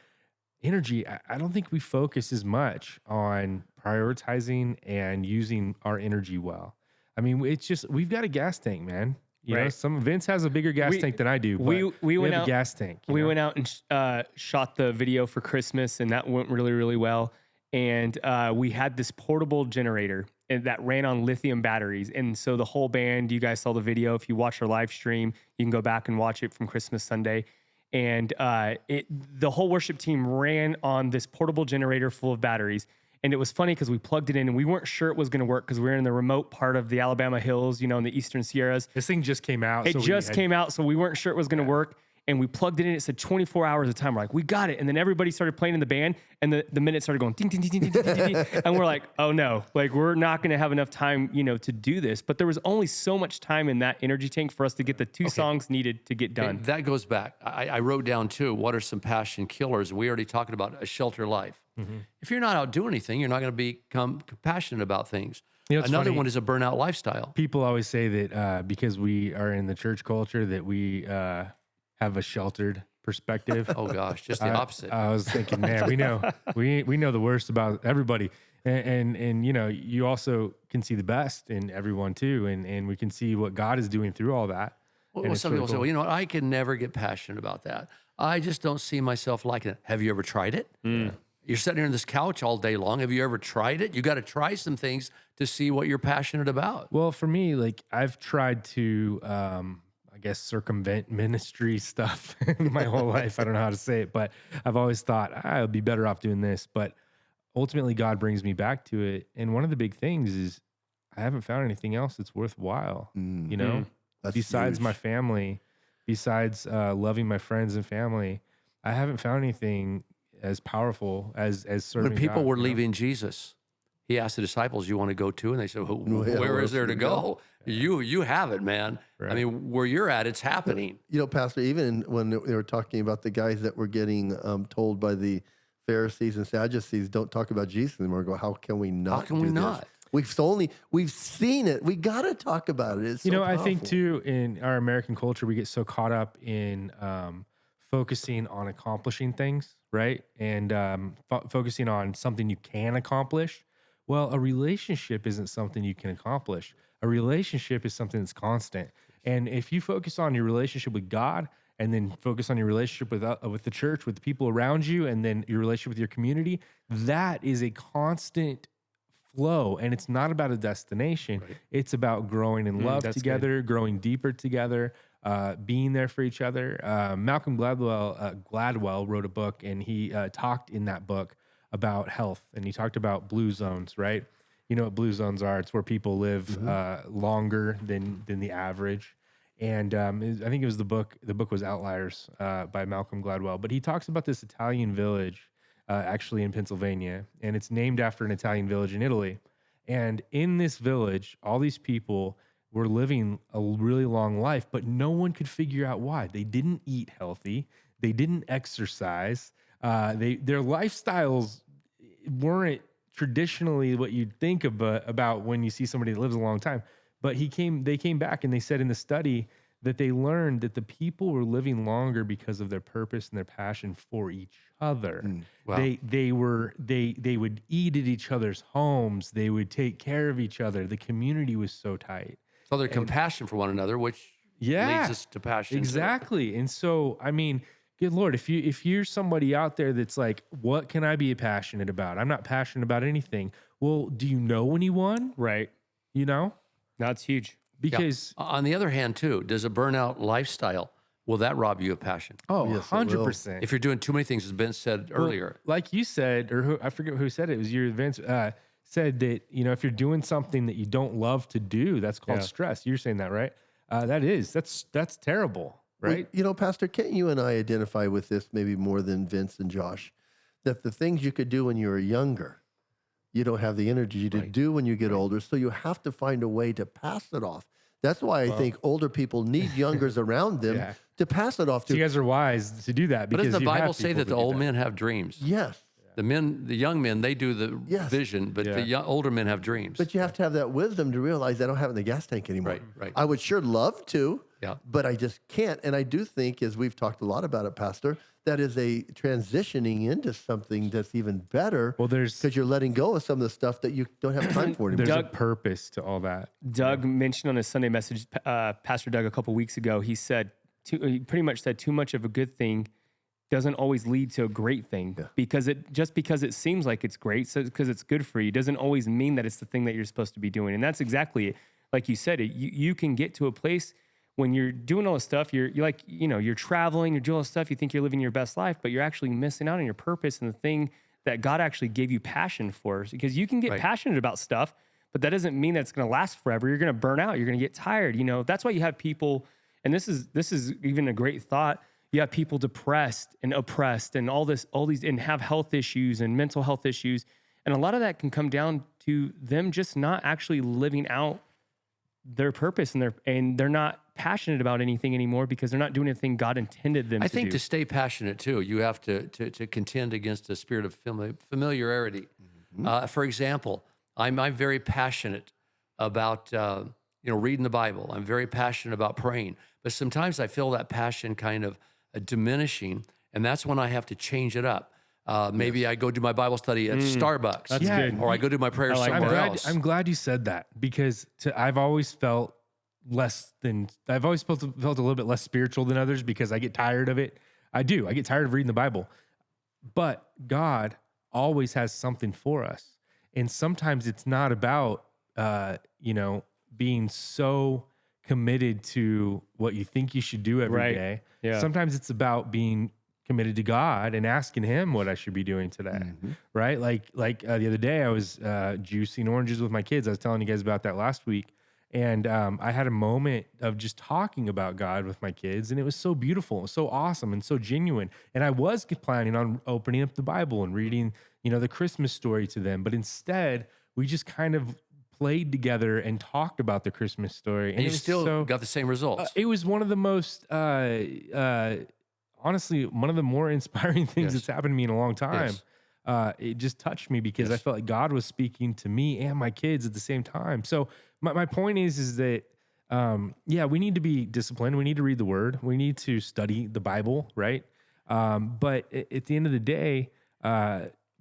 energy, I don't think we focus as much on prioritizing and using our energy well. I mean, it's just we've got a gas tank, man. Right. Vince has a bigger gas tank than I do. But we went have out- a gas tank. We went out and shot the video for Christmas, and that went really, really well. And we had this portable generator that ran on lithium batteries. And so the whole band, you guys saw the video. If you watch our live stream, you can go back and watch it from Christmas Sunday. And the whole worship team ran on this portable generator full of batteries. And it was funny because we plugged it in and we weren't sure it was going to work because we were in the remote part of the Alabama hills, in the Eastern Sierras. This thing just came out. It just came out, so we weren't sure it was going to work. and we plugged it in. It said 24 hours of time. We're like, we got it. And then everybody started playing in the band, and the minute started going ding, ding, ding, ding, ding, ding, ding, ding. And we're like, oh no, like we're not going to have enough time, to do this. But there was only so much time in that energy tank for us to get the two songs needed to get done. That goes back. I wrote down too, what are some passion killers? We already talked about a shelter life. If you're not out doing anything, you're not going to become passionate about things. It's Another funny. one is a burnout lifestyle. People always say that because we are in the church culture that we have a sheltered perspective. Oh gosh, just the opposite. I was thinking, man, we know the worst about everybody, and you also can see the best in everyone too, and we can see what God is doing through all that. Well, And it's some really people say, cool. well, you know what? I can never get passionate about that. I just don't see myself liking it. Have you ever tried it? You're sitting here on this couch all day long. Have you ever tried it? You got to try some things to see what you're passionate about. Well, for me, like I've tried to, I guess, circumvent ministry stuff my whole life. I don't know how to say it, but I've always thought I'll be better off doing this. But ultimately, God brings me back to it. And one of the big things is I haven't found anything else that's worthwhile. That's Besides huge. my family, besides loving my friends and family, I haven't found anything as powerful as serving. When people God, were you know? leaving Jesus, he asked the disciples, "You want to go too?" And they said, yeah, "Where where is else there would to we go? You have it, man. I Right. mean, where you're at, it's happening." Pastor, even when they were talking about the guys that were getting told by the Pharisees and Sadducees, don't talk about Jesus anymore. Go, how can we not? can we do this? not? We've seen it. We got to talk about it. It's so I think powerful. too, in our American culture, we get so caught up in focusing on accomplishing things, right? And focusing on something you can accomplish. Well, a relationship isn't something you can accomplish. A relationship is something that's constant. And if you focus on your relationship with God, and then focus on your relationship with the church, with the people around you, and then your relationship with your community, that is a constant flow. And it's not about a destination. Right. It's about growing in love that's together, growing deeper together, being there for each other. Malcolm Gladwell wrote a book, and he talked in that book about health, and he talked about blue zones, right? You know what blue zones are? It's where people live longer than the average. And I think it was the book was Outliers by Malcolm Gladwell. But he talks about this Italian village actually in Pennsylvania, and it's named after an Italian village in Italy. And in this village, all these people were living a really long life, but no one could figure out why. They didn't eat healthy. They didn't exercise. Their lifestyles weren't traditionally what you'd think about when you see somebody that lives a long time. But they came back and they said in the study that they learned that the people were living longer because of their purpose and their passion for each other. Wow. They would eat at each other's homes. They would take care of each other. The community was so tight. So their compassion for one another, which leads us to passion. too. Exactly. And so, I mean, good Lord, if you're somebody out there that's like, what can I be passionate about? I'm not passionate about anything. Well, do you know anyone? Right. You know? That's huge. Because On the other hand, too, does a burnout lifestyle, will that rob you of passion? Yes, it will. 100%. If you're doing too many things, as Ben said earlier. Like you said, or I forget who said it. It was your Vince said that if you're doing something that you don't love to do, that's called Yeah. stress. You're saying that, right? That's terrible, right? Well, Pastor, can't you and I identify with this maybe more than Vince and Josh? That the things you could do when you were younger, you don't have the energy to do when you get older. So you have to find a way to pass it off. That's why I think older people need youngers around them Yeah. to pass it off So to. you guys are wise to do that But because doesn't the you have Bible say people that to the do old men have dreams? Yes. The young men, they do the Yes. vision, but the older men have dreams. But you have to have that wisdom to realize I don't have it in the gas tank anymore. Right. I would sure love to, Yeah. but I just can't. And I do think, as we've talked a lot about it, Pastor, that is a transitioning into something that's even better. Well, there's because you're letting go of some of the stuff that you don't have time for anymore. there's a Doug- purpose to all that. Doug mentioned on his Sunday message, Pastor Doug, a couple weeks ago, he pretty much said too much of a good thing doesn't always lead to a great thing because because it seems like it's great, so because it's good for you, doesn't always mean that it's the thing that you're supposed to be doing. And that's exactly it. Like you said, you can get to a place when you're doing all this stuff, you're like, you're traveling, you're doing all this stuff, you think you're living your best life, but you're actually missing out on your purpose and the thing that God actually gave you passion for. Because you can get passionate about stuff, but that doesn't mean that it's going to last forever. You're going to burn out. You're going to get tired. That's why you have people, and this is even a great thought. you have people depressed and oppressed and all these, and have health issues and mental health issues. And a lot of that can come down to them just not actually living out their purpose, and they're not passionate about anything anymore because they're not doing anything God intended them to do. I think to stay passionate too, you have to contend against a spirit of familiarity. For example, I'm very passionate about reading the Bible. I'm very passionate about praying, but sometimes I feel that passion kind of diminishing, and that's when I have to change it up. Maybe I go do my Bible study at Starbucks, That's good. or I go do my prayer somewhere else. I'm glad you said that, because I've always felt I've always felt a little bit less spiritual than others because I get tired of it. I get tired of reading the Bible, but God always has something for us. And sometimes it's not about, being so committed to what you think you should do every day. Yeah. Sometimes it's about being committed to God and asking Him what I should be doing today, right? Like the other day, I was juicing oranges with my kids. I was telling you guys about that last week, and I had a moment of just talking about God with my kids, and it was so beautiful, so awesome, and so genuine. And I was planning on opening up the Bible and reading, the Christmas story to them, but instead, we just kind of played together and talked about the Christmas story, and you still got the same results. It was one of the most. Honestly, one of the more inspiring things that's happened to me in a long time. It just touched me because I felt like God was speaking to me and my kids at the same time. So my point is that, we need to be disciplined. We need to read the Word. We need to study the Bible, right? But at the end of the day,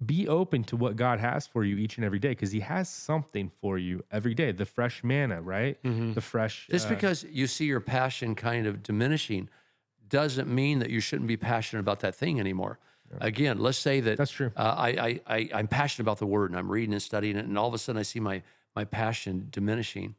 be open to what God has for you each and every day, because He has something for you every day. The fresh manna, right? The fresh. Just because you see your passion kind of diminishing doesn't mean that you shouldn't be passionate about that thing anymore. Again, let's say that That's true. I'm passionate about the Word and I'm reading and studying it, and all of a sudden I see my passion diminishing.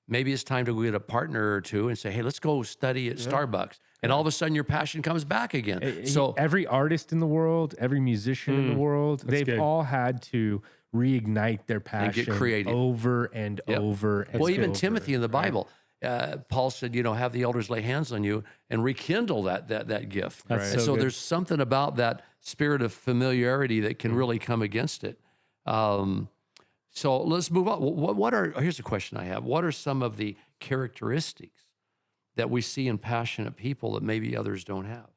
Maybe it's time to go get a partner or two and say, hey, let's go study at Starbucks. And all of a sudden your passion comes back again. So every artist in the world, every musician in the world, they've good. all had to reignite their passion get creative. over and over. And well, even over, Timothy in the Bible, Paul said, have the elders lay hands on you and rekindle that gift. That's And so so good. there's something about that spirit of familiarity that can really come against it. So let's move on. Here's a question I have. What are some of the characteristics that we see in passionate people that maybe others don't have?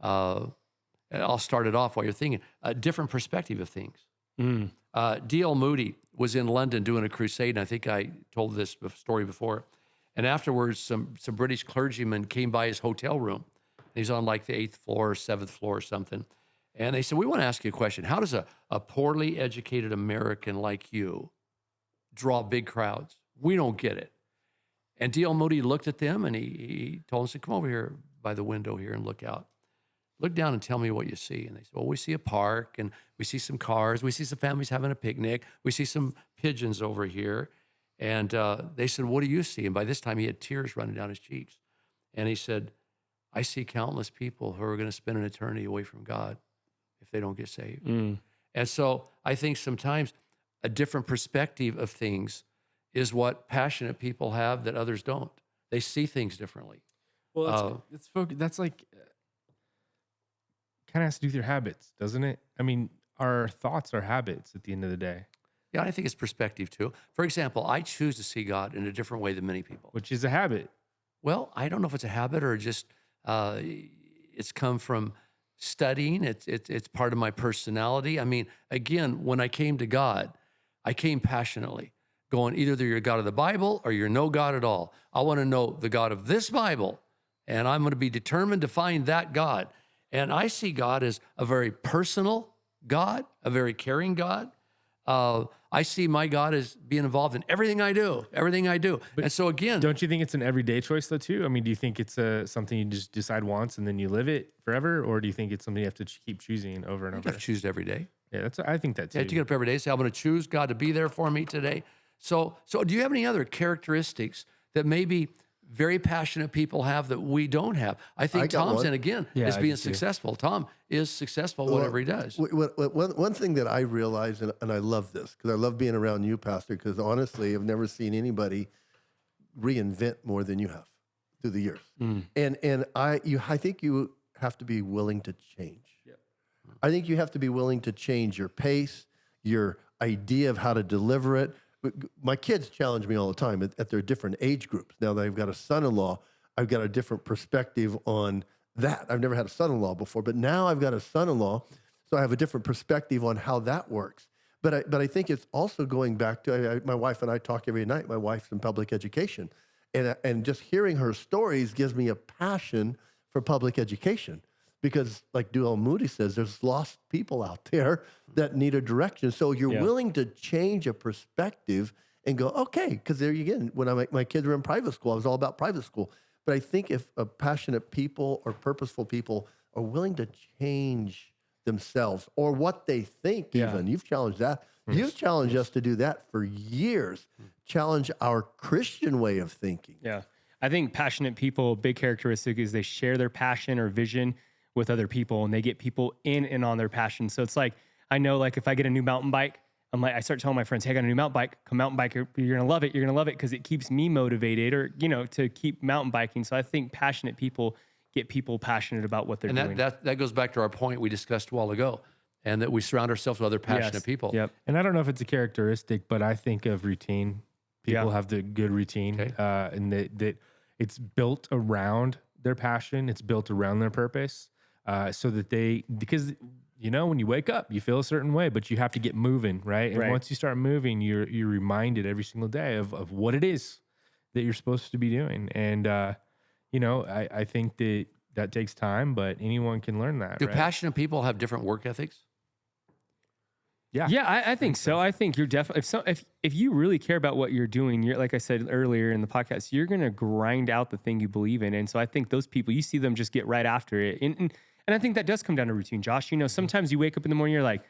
I'll start it off while you're thinking. A different perspective of things. D.L. Moody was in London doing a crusade, and I think I told this story before. And afterwards, some British clergymen came by his hotel room. He's on like the 8th floor or 7th floor or something. And they said, we want to ask you a question. How does a poorly educated American like you draw big crowds? We don't get it. And D.L. Moody looked at them and he told them, said, come over here by the window here and look out. Look down and tell me what you see. And they said, well, we see a park and we see some cars. We see some families having a picnic. We see some pigeons over here. And they said, what do you see? And by this time he had tears running down his cheeks. And he said, I see countless people who are going to spend an eternity away from God if they don't get saved. And so I think sometimes a different perspective of things is what passionate people have that others don't. They see things differently. Well, that's like kind of has to do with your habits, doesn't it? I mean, our thoughts are habits at the end of the day. Yeah, I think it's perspective too. For example, I choose to see God in a different way than many people. Which is a habit. Well, I don't know if it's a habit or just it's come from studying. It's part of my personality. I mean, again, when I came to God, I came passionately, going either you're a God of the Bible or you're no God at all. I want to know the God of this Bible, and I'm going to be determined to find that God. And I see God as a very personal God, a very caring God. I see my God as being involved in everything I do. But and so again, don't you think it's an everyday choice though too? I mean, do you think it's something you just decide once and then you live it forever? Or do you think it's something you have to keep choosing over and you over? got to choose every day. Yeah, I think that too. You get up every day and say, I'm going to choose God to be there for me today. So do you have any other characteristics that maybe very passionate people have that we don't have? I think Tom's in again is being successful. Tom is successful whatever he does. One thing that I realize, and I love this because I love being around you, Pastor, because honestly, I've never seen anybody reinvent more than you have. through the years. And I think you have to be willing to change. I think you have to be willing to change your pace, your idea of how to deliver it. My kids challenge me all the time at their different age groups. Now that I've got a son-in-law, I've got a different perspective on that. I've never had a son-in-law before, but now I've got a son-in-law, so I have a different perspective on how that works. But I think it's also going back to, my wife and I talk every night. My wife's in public education. And just hearing her stories gives me a passion for public education. Because like Duell Moody says, there's lost people out there that need a direction. So you're willing to change a perspective and go, okay, because there again, when my kids were in private school, I was all about private school. But I think if passionate people or purposeful people are willing to change themselves or what they think even, you've challenged that. You've challenged us to do that for years. Challenge our Christian way of thinking. Yeah. I think passionate people, a big characteristic is they share their passion or vision with other people and they get people in and on their passion. So it's like, I know like if I get a new mountain bike, I start telling my friends, hey, I got a new mountain bike, come mountain bike, you're going to love it. You're going to love it because it keeps me motivated or, to keep mountain biking. So I think passionate people get people passionate about what they're doing. And that goes back to our point we discussed a while ago, and that we surround ourselves with other passionate people. Yep. And I don't know if it's a characteristic, but I think of routine. People have the good routine, and that it's built around their passion. It's built around their purpose. So that because when you wake up, you feel a certain way, but you have to get moving, right? And once you start moving, you're reminded every single day of what it is that you're supposed to be doing. And, I think that takes time, but anyone can learn that. Do right? passionate people have different work ethics? Yeah, I think so. I think you're definitely, if you really care about what you're doing, you're, like I said earlier in the podcast, you're going to grind out the thing you believe in. And so I think those people, you see them just get right after it. And I think that does come down to routine, Josh. Sometimes you wake up in the morning, you're like,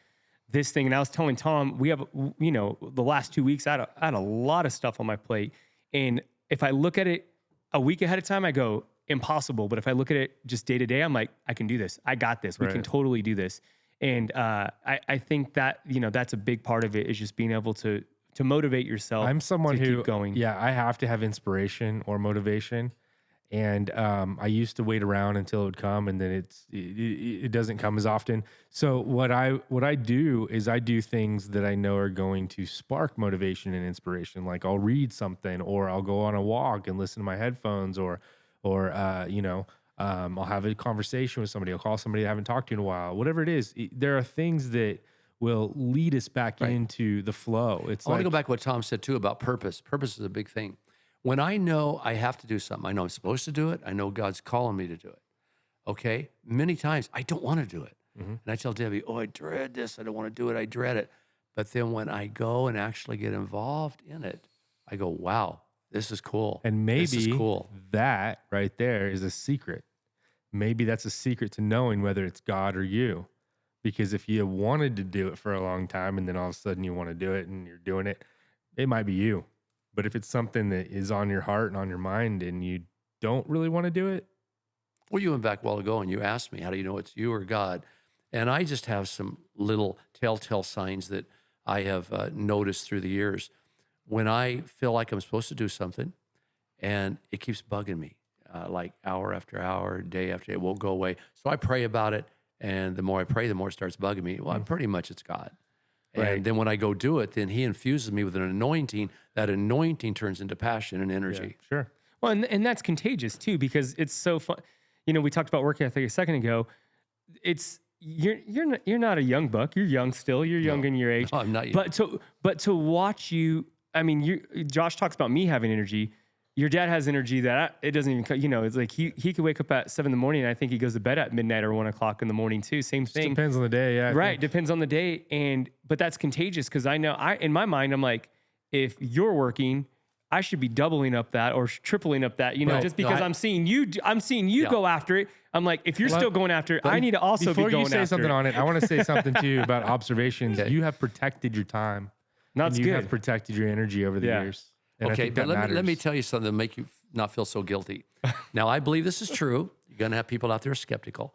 this thing. And I was telling Tom, we have, the last 2 weeks, I had a lot of stuff on my plate. And if I look at it a week ahead of time, I go, impossible. But if I look at it just day to day, I'm like, I can do this. I got this. We can totally do this. And I think that, that's a big part of it is just being able to motivate yourself. I'm someone to who, keep going. Yeah, I have to have inspiration or motivation. And I used to wait around until it would come, and then it doesn't come as often. So what I do is I do things that I know are going to spark motivation and inspiration. Like I'll read something, or I'll go on a walk and listen to my headphones, or I'll have a conversation with somebody. I'll call somebody I haven't talked to in a while. Whatever it is, there are things that will lead us back into the flow. I want to go back to what Tom said too about purpose. Purpose is a big thing. When I know I have to do something, I know I'm supposed to do it. I know God's calling me to do it. Okay? Many times I don't want to do it. And I tell Debbie, I dread this. I don't want to do it. I dread it. But then when I go and actually get involved in it, I go, wow, this is cool. And maybe this is cool. That right there is a secret. Maybe that's a secret to knowing whether it's God or you. Because if you wanted to do it for a long time and then all of a sudden you want to do it and you're doing it, it might be you. But if it's something that is on your heart and on your mind and you don't really want to do it. Well, you went back a while ago and you asked me, how do you know it's you or God? And I just have some little telltale signs that I have noticed through the years. When I feel like I'm supposed to do something and it keeps bugging me, like hour after hour, day after day, it won't go away. So I pray about it. And the more I pray, the more it starts bugging me. Well, pretty much it's God. And then when I go do it, then he infuses me with an anointing. That anointing turns into passion and energy. Yeah, sure. Well, and that's contagious too, because it's so fun. We talked about work ethic a second ago. You're not a young buck. You're young still. You're young in your age. No, I'm not young. But to watch you, Josh talks about me having energy. Your dad has energy that it doesn't even, it's like he could wake up at 7 a.m. and I think he goes to bed at midnight or 1 o'clock in the morning too. Same thing. Depends on the day. Yeah. Right. Depends on the day. But that's contagious because I know in my mind, I'm like, if you're working, I should be doubling up that or tripling up that, just because I'm seeing you go after it. I'm like, if you're still going after it, I need to also be going after it. Before you say something on it, I want to say something too about observations. You have protected your time. That's good. You have protected your energy over the years. And okay, but let me tell you something to make you not feel so guilty. Now, I believe this is true. You're going to have people out there skeptical.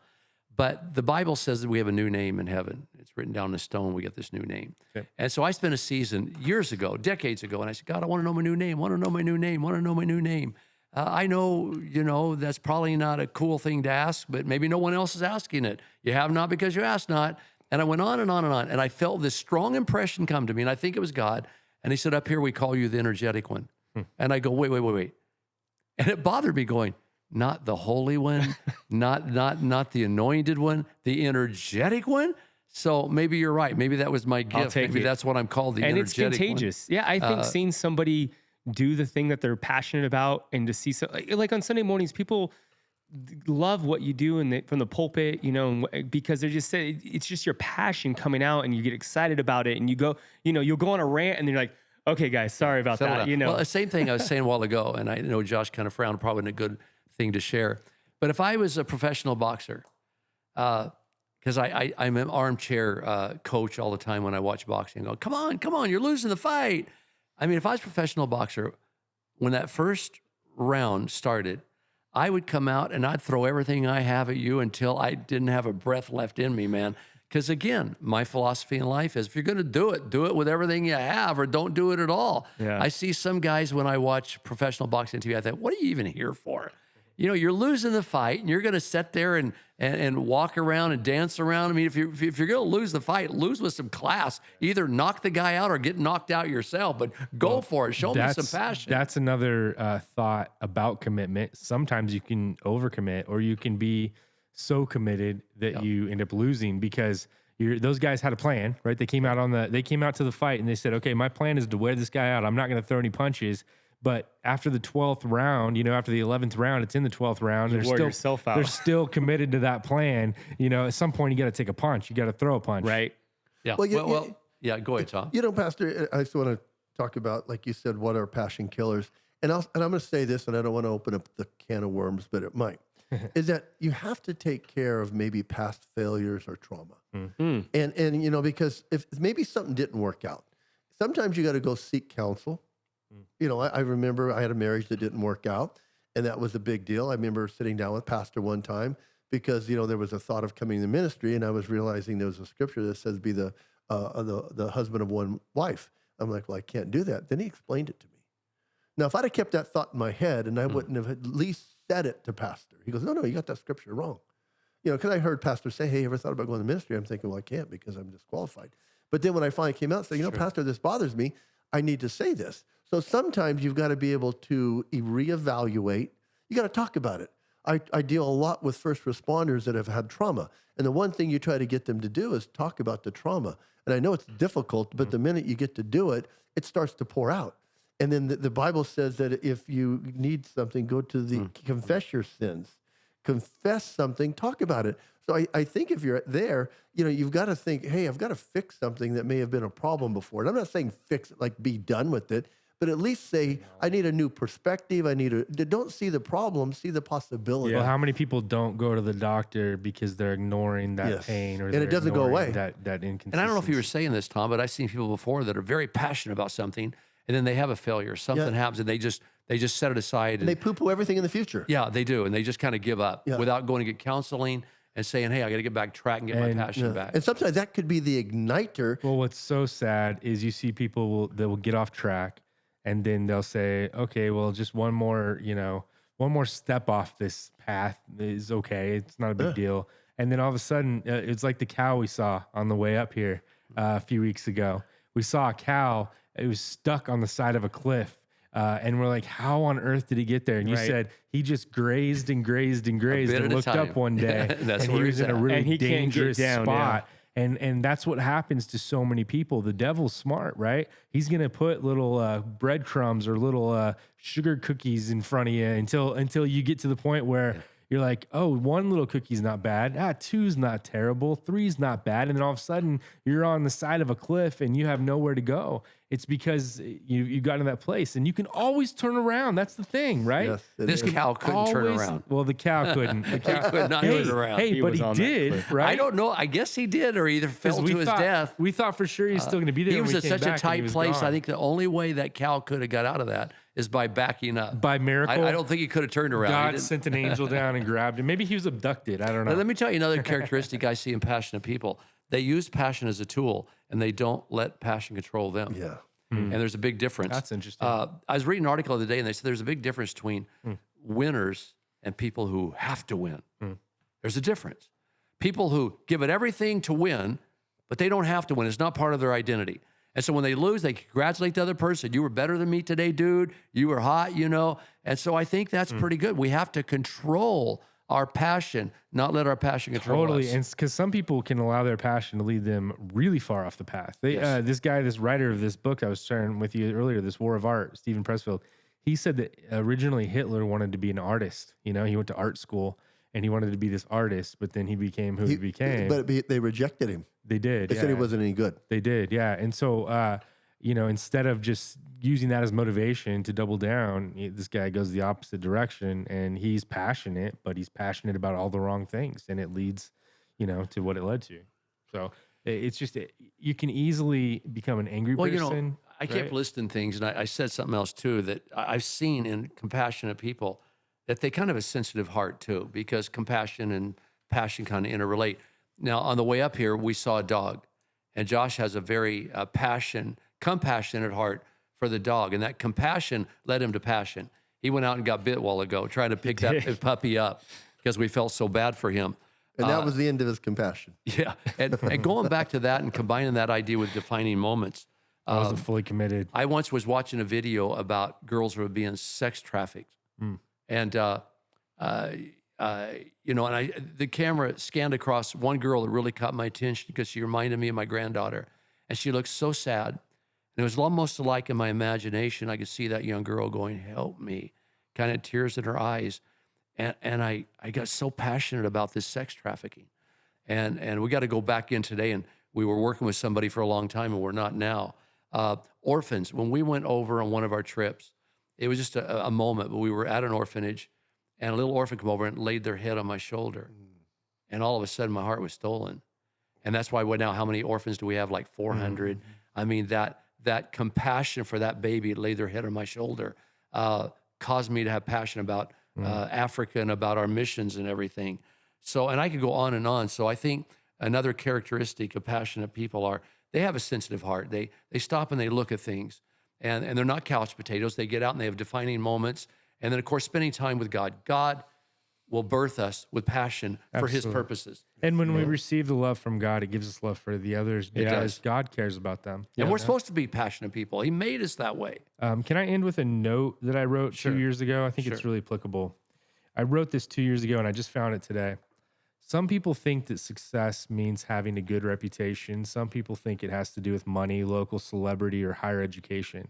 But the Bible says that we have a new name in heaven. It's written down in stone. We get this new name. Okay. And so I spent a season years ago, decades ago, and I said, God, I want to know my new name. Want to know my new name. Want to know my new name. I know, that's probably not a cool thing to ask, but maybe no one else is asking it. You have not because you ask not. And I went on and on and on. And I felt this strong impression come to me. And I think it was God. And he said, up here, we call you the energetic one. And I go, wait. And it bothered me going, not the holy one, not the anointed one, the energetic one. So maybe you're right. Maybe that was my gift. Maybe that's what I'm called, the and it's energetic contagious. Yeah, I think seeing somebody do the thing that they're passionate about, and to see like on Sunday mornings, people love what you do from the pulpit, because they're just saying it's just your passion coming out, and you get excited about it, and you go, you'll go on a rant, and then you're like, okay, guys, sorry about that. Well, the same thing I was saying a while ago, and I know Josh kind of frowned, probably a good thing to share. But if I was a professional boxer, because I'm an armchair coach all the time when I watch boxing, I go, come on, you're losing the fight. I mean, if I was a professional boxer, when that first round started, I would come out and I'd throw everything I have at you until I didn't have a breath left in me, man. Because again, my philosophy in life is if you're going to do it with everything you have, or don't do it at all. Yeah. I see some guys when I watch professional boxing TV, I think, what are you even here for? You're losing the fight, and you're going to sit there and walk around and dance around. I mean, if you're going to lose the fight, lose with some class. Either knock the guy out or get knocked out yourself, but go for it. Show me some passion. That's another thought about commitment. Sometimes you can overcommit, or you can be so committed that you end up losing because those guys had a plan, right? They came out to the fight and they said, okay, my plan is to wear this guy out. I'm not going to throw any punches. But after the 12th round, after the 11th round, it's in the 12th round. They're still committed to that plan. At some point you got to take a punch. You got to throw a punch. Right. Yeah. Yeah. Go ahead, Tom. Pastor, I just want to talk about, like you said, what are passion killers? And I'm going to say this, and I don't want to open up the can of worms, but it might, is that you have to take care of maybe past failures or trauma. Mm-hmm. And because if maybe something didn't work out, sometimes you got to go seek counsel. I remember I had a marriage that didn't work out, and that was a big deal. I remember sitting down with pastor one time because, there was a thought of coming to ministry, and I was realizing there was a scripture that says be the husband of one wife. I'm like, well, I can't do that. Then he explained it to me. Now, if I'd have kept that thought in my head, and I wouldn't have at least said it to pastor, he goes, no, you got that scripture wrong. Because I heard pastor say, hey, you ever thought about going to ministry? I'm thinking, well, I can't because I'm disqualified. But then when I finally came out and said, pastor, this bothers me, I need to say this. So sometimes you've got to be able to reevaluate. You got to talk about it. I deal a lot with first responders that have had trauma. And the one thing you try to get them to do is talk about the trauma. And I know it's difficult, but the minute you get to do it, it starts to pour out. And then the Bible says that if you need something, go to confess your sins. Confess something, talk about it. So I think if you're there, you've got to think, hey, I've got to fix something that may have been a problem before. And I'm not saying fix it, like be done with it, but at least say, I need a new perspective. Don't see the problem, see the possibility. Well, how many people don't go to the doctor because they're ignoring that pain, or it doesn't go away. That inconsistency. And I don't know if you were saying this, Tom, but I've seen people before that are very passionate about something, and then they have a failure. Something happens, and they just set it aside. And they poo-poo everything in the future. Yeah, they do. And they just kind of give up without going to get counseling and saying, hey, I got to get back track and get my passion back. And sometimes that could be the igniter. Well, what's so sad is you see people that will get off track, and then they'll say, okay, well, just one more step off this path is okay. It's not a big deal. And then all of a sudden, it's like the cow we saw on the way up here a few weeks ago. We saw a cow. It was stuck on the side of a cliff. And we're like, how on earth did he get there? And you said he just grazed and grazed and grazed and looked up one day and he was in a really dangerous spot. And that's what happens to so many people. The devil's smart, right? He's going to put little breadcrumbs or little sugar cookies in front of you until you get to the point where you're like, oh, one little cookie's not bad. Two's not terrible. Three's not bad. And then all of a sudden you're on the side of a cliff and you have nowhere to go. It's because you got in that place, and you can always turn around. That's the thing, right? Yes, this cow couldn't turn around. Well, the cow couldn't. The cow could not turn around. Hey, but he did, right? I don't know. I guess he did, or either fell to his death. We thought for sure he was still going to be there. He was when at we came such a back tight place. gone. I think the only way that cow could have got out of that is by backing up. By miracle. I don't think he could have turned around. God sent an angel down and grabbed him. Maybe he was abducted. I don't know. Now, let me tell you another characteristic I see in passionate people. They use passion as a tool, and they don't let passion control them. Yeah. and there's a big difference. That's interesting. I was reading an article the other day, and they said there's a big difference between winners and people who have to win. There's a difference. People who give it everything to win, but they don't have to win. It's not part of their identity. And so when they lose, they congratulate the other person. You were better than me today, dude. You were hot, you know. And so I think that's pretty good. We have to control our passion, not let our passion control Totally, us. and because some people can allow their passion to lead them really far off the path. They, Yes. this guy, this writer of this book I was sharing with you earlier, this War of Art, Stephen Pressfield, he said that originally Hitler wanted to be an artist. You know, he went to art school and he wanted to be this artist, but then he became who he became. But they rejected him. They did. They said he wasn't any good. They did, yeah. And so, you know, instead of just using that as motivation to double down, this guy goes the opposite direction, and he's passionate, but he's passionate about all the wrong things, and it leads, you know, to what it led to. So it's just you can easily become an angry Well, person. you know, I kept listing things, and I said something else too that I've seen in compassionate people that they kind of have a sensitive heart too, because compassion and passion kind of interrelate. Now, on the way up here, we saw a dog, and Josh has a very compassionate heart for the dog, and that compassion led him to passion. He went out and got bit a while ago, trying to pick that puppy up because we felt so bad for him. And that was the end of his compassion. Yeah, and going back to that and combining that idea with defining moments. I wasn't fully committed. I once was watching a video about girls who were being sex trafficked, and you know, and the camera scanned across one girl that really caught my attention because she reminded me of my granddaughter, and she looked so sad. And it was almost like in my imagination, I could see that young girl going, "Help me," kind of tears in her eyes, and I got so passionate about this sex trafficking, and we got to go back in today, and we were working with somebody for a long time, and we're not now. Orphans. When we went over on one of our trips, it was just a moment, but we were at an orphanage, and a little orphan came over and laid their head on my shoulder. And all of a sudden, my heart was stolen. And that's why now, how many orphans do we have? Like 400. I mean, that compassion for that baby that laid their head on my shoulder caused me to have passion about Africa and about our missions and everything. So, and I could go on and on. So I think another characteristic of passionate people are they have a sensitive heart. They stop and they look at things. And they're not couch potatoes. They get out and they have defining moments. And then, of course, spending time with God. God will birth us with passion for his purposes. And when we receive the love from God, it gives us love for the others because does. God cares about them. And we're supposed to be passionate people. He made us that way. Can I end with a note that I wrote 2 years ago? I think it's really applicable. I wrote this 2 years ago, and I just found it today. Some people think that success means having a good reputation. Some people think it has to do with money, local celebrity, or higher education.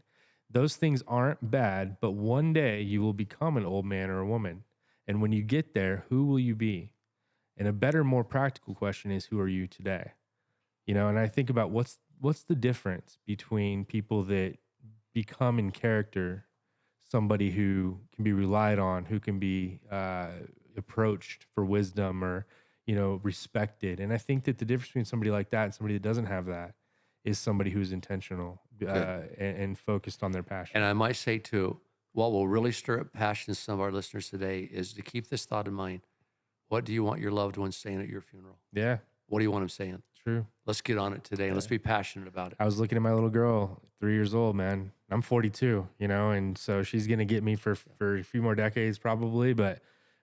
Those things aren't bad, but one day you will become an old man or a woman. And when you get there, who will you be? And a better, more practical question is, who are you today? You know, and I think about what's the difference between people that become in character somebody who can be relied on, who can be approached for wisdom or, you know, respected. And I think that the difference between somebody like that and somebody that doesn't have that is somebody who's intentional and focused on their passion. And I might say, too, what will really stir up passion in some of our listeners today is to keep this thought in mind. What do you want your loved ones saying at your funeral? Yeah, What do you want them saying? true. Let's get on it today and let's be passionate about it. I was looking at my little girl, 3 years old, man. I'm 42, you know, and so she's going to get me for a few more decades probably, but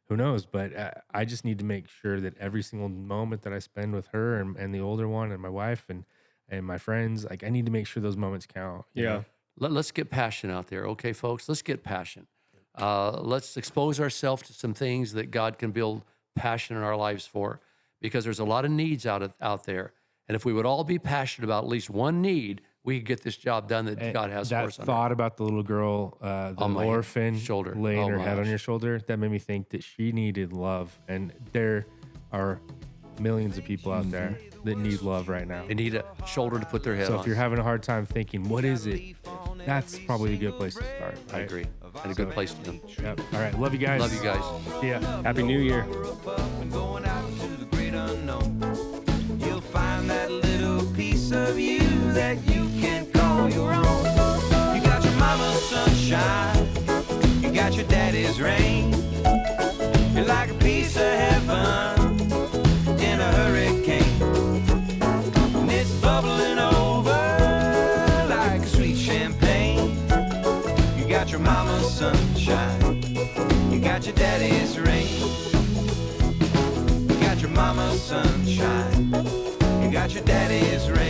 who knows? But I just need to make sure that every single moment that I spend with her and the older one and my wife and my friends, like I need to make sure those moments count. you know? Let's get passion out there. Okay, folks, let's get passion. Let's expose ourselves to some things that God can build passion in our lives for, because there's a lot of needs out there. And if we would all be passionate about at least one need, we could get this job done that God has for That us. thought about the little girl, the On my orphan shoulder. laying Oh her my head on gosh. your shoulder, that made me think that she needed love. And there are millions of people out there that need love right now. They need a shoulder to put their head So on. if you're having a hard time thinking, what is it? That's probably a good place to start. I right? agree. And a good place to end. Yep. All right. Love you guys. Love you guys. See ya. Happy New Year. And going out to the great unknown. You'll find that little piece of you that you can call your own. You got your mama's sunshine, you got your daddy's rain. You're like a piece of heaven in a hurricane, and it's bubbling over like sweet champagne. sunshine. You got your daddy's ring. You got your mama's sunshine. You got your daddy's ring.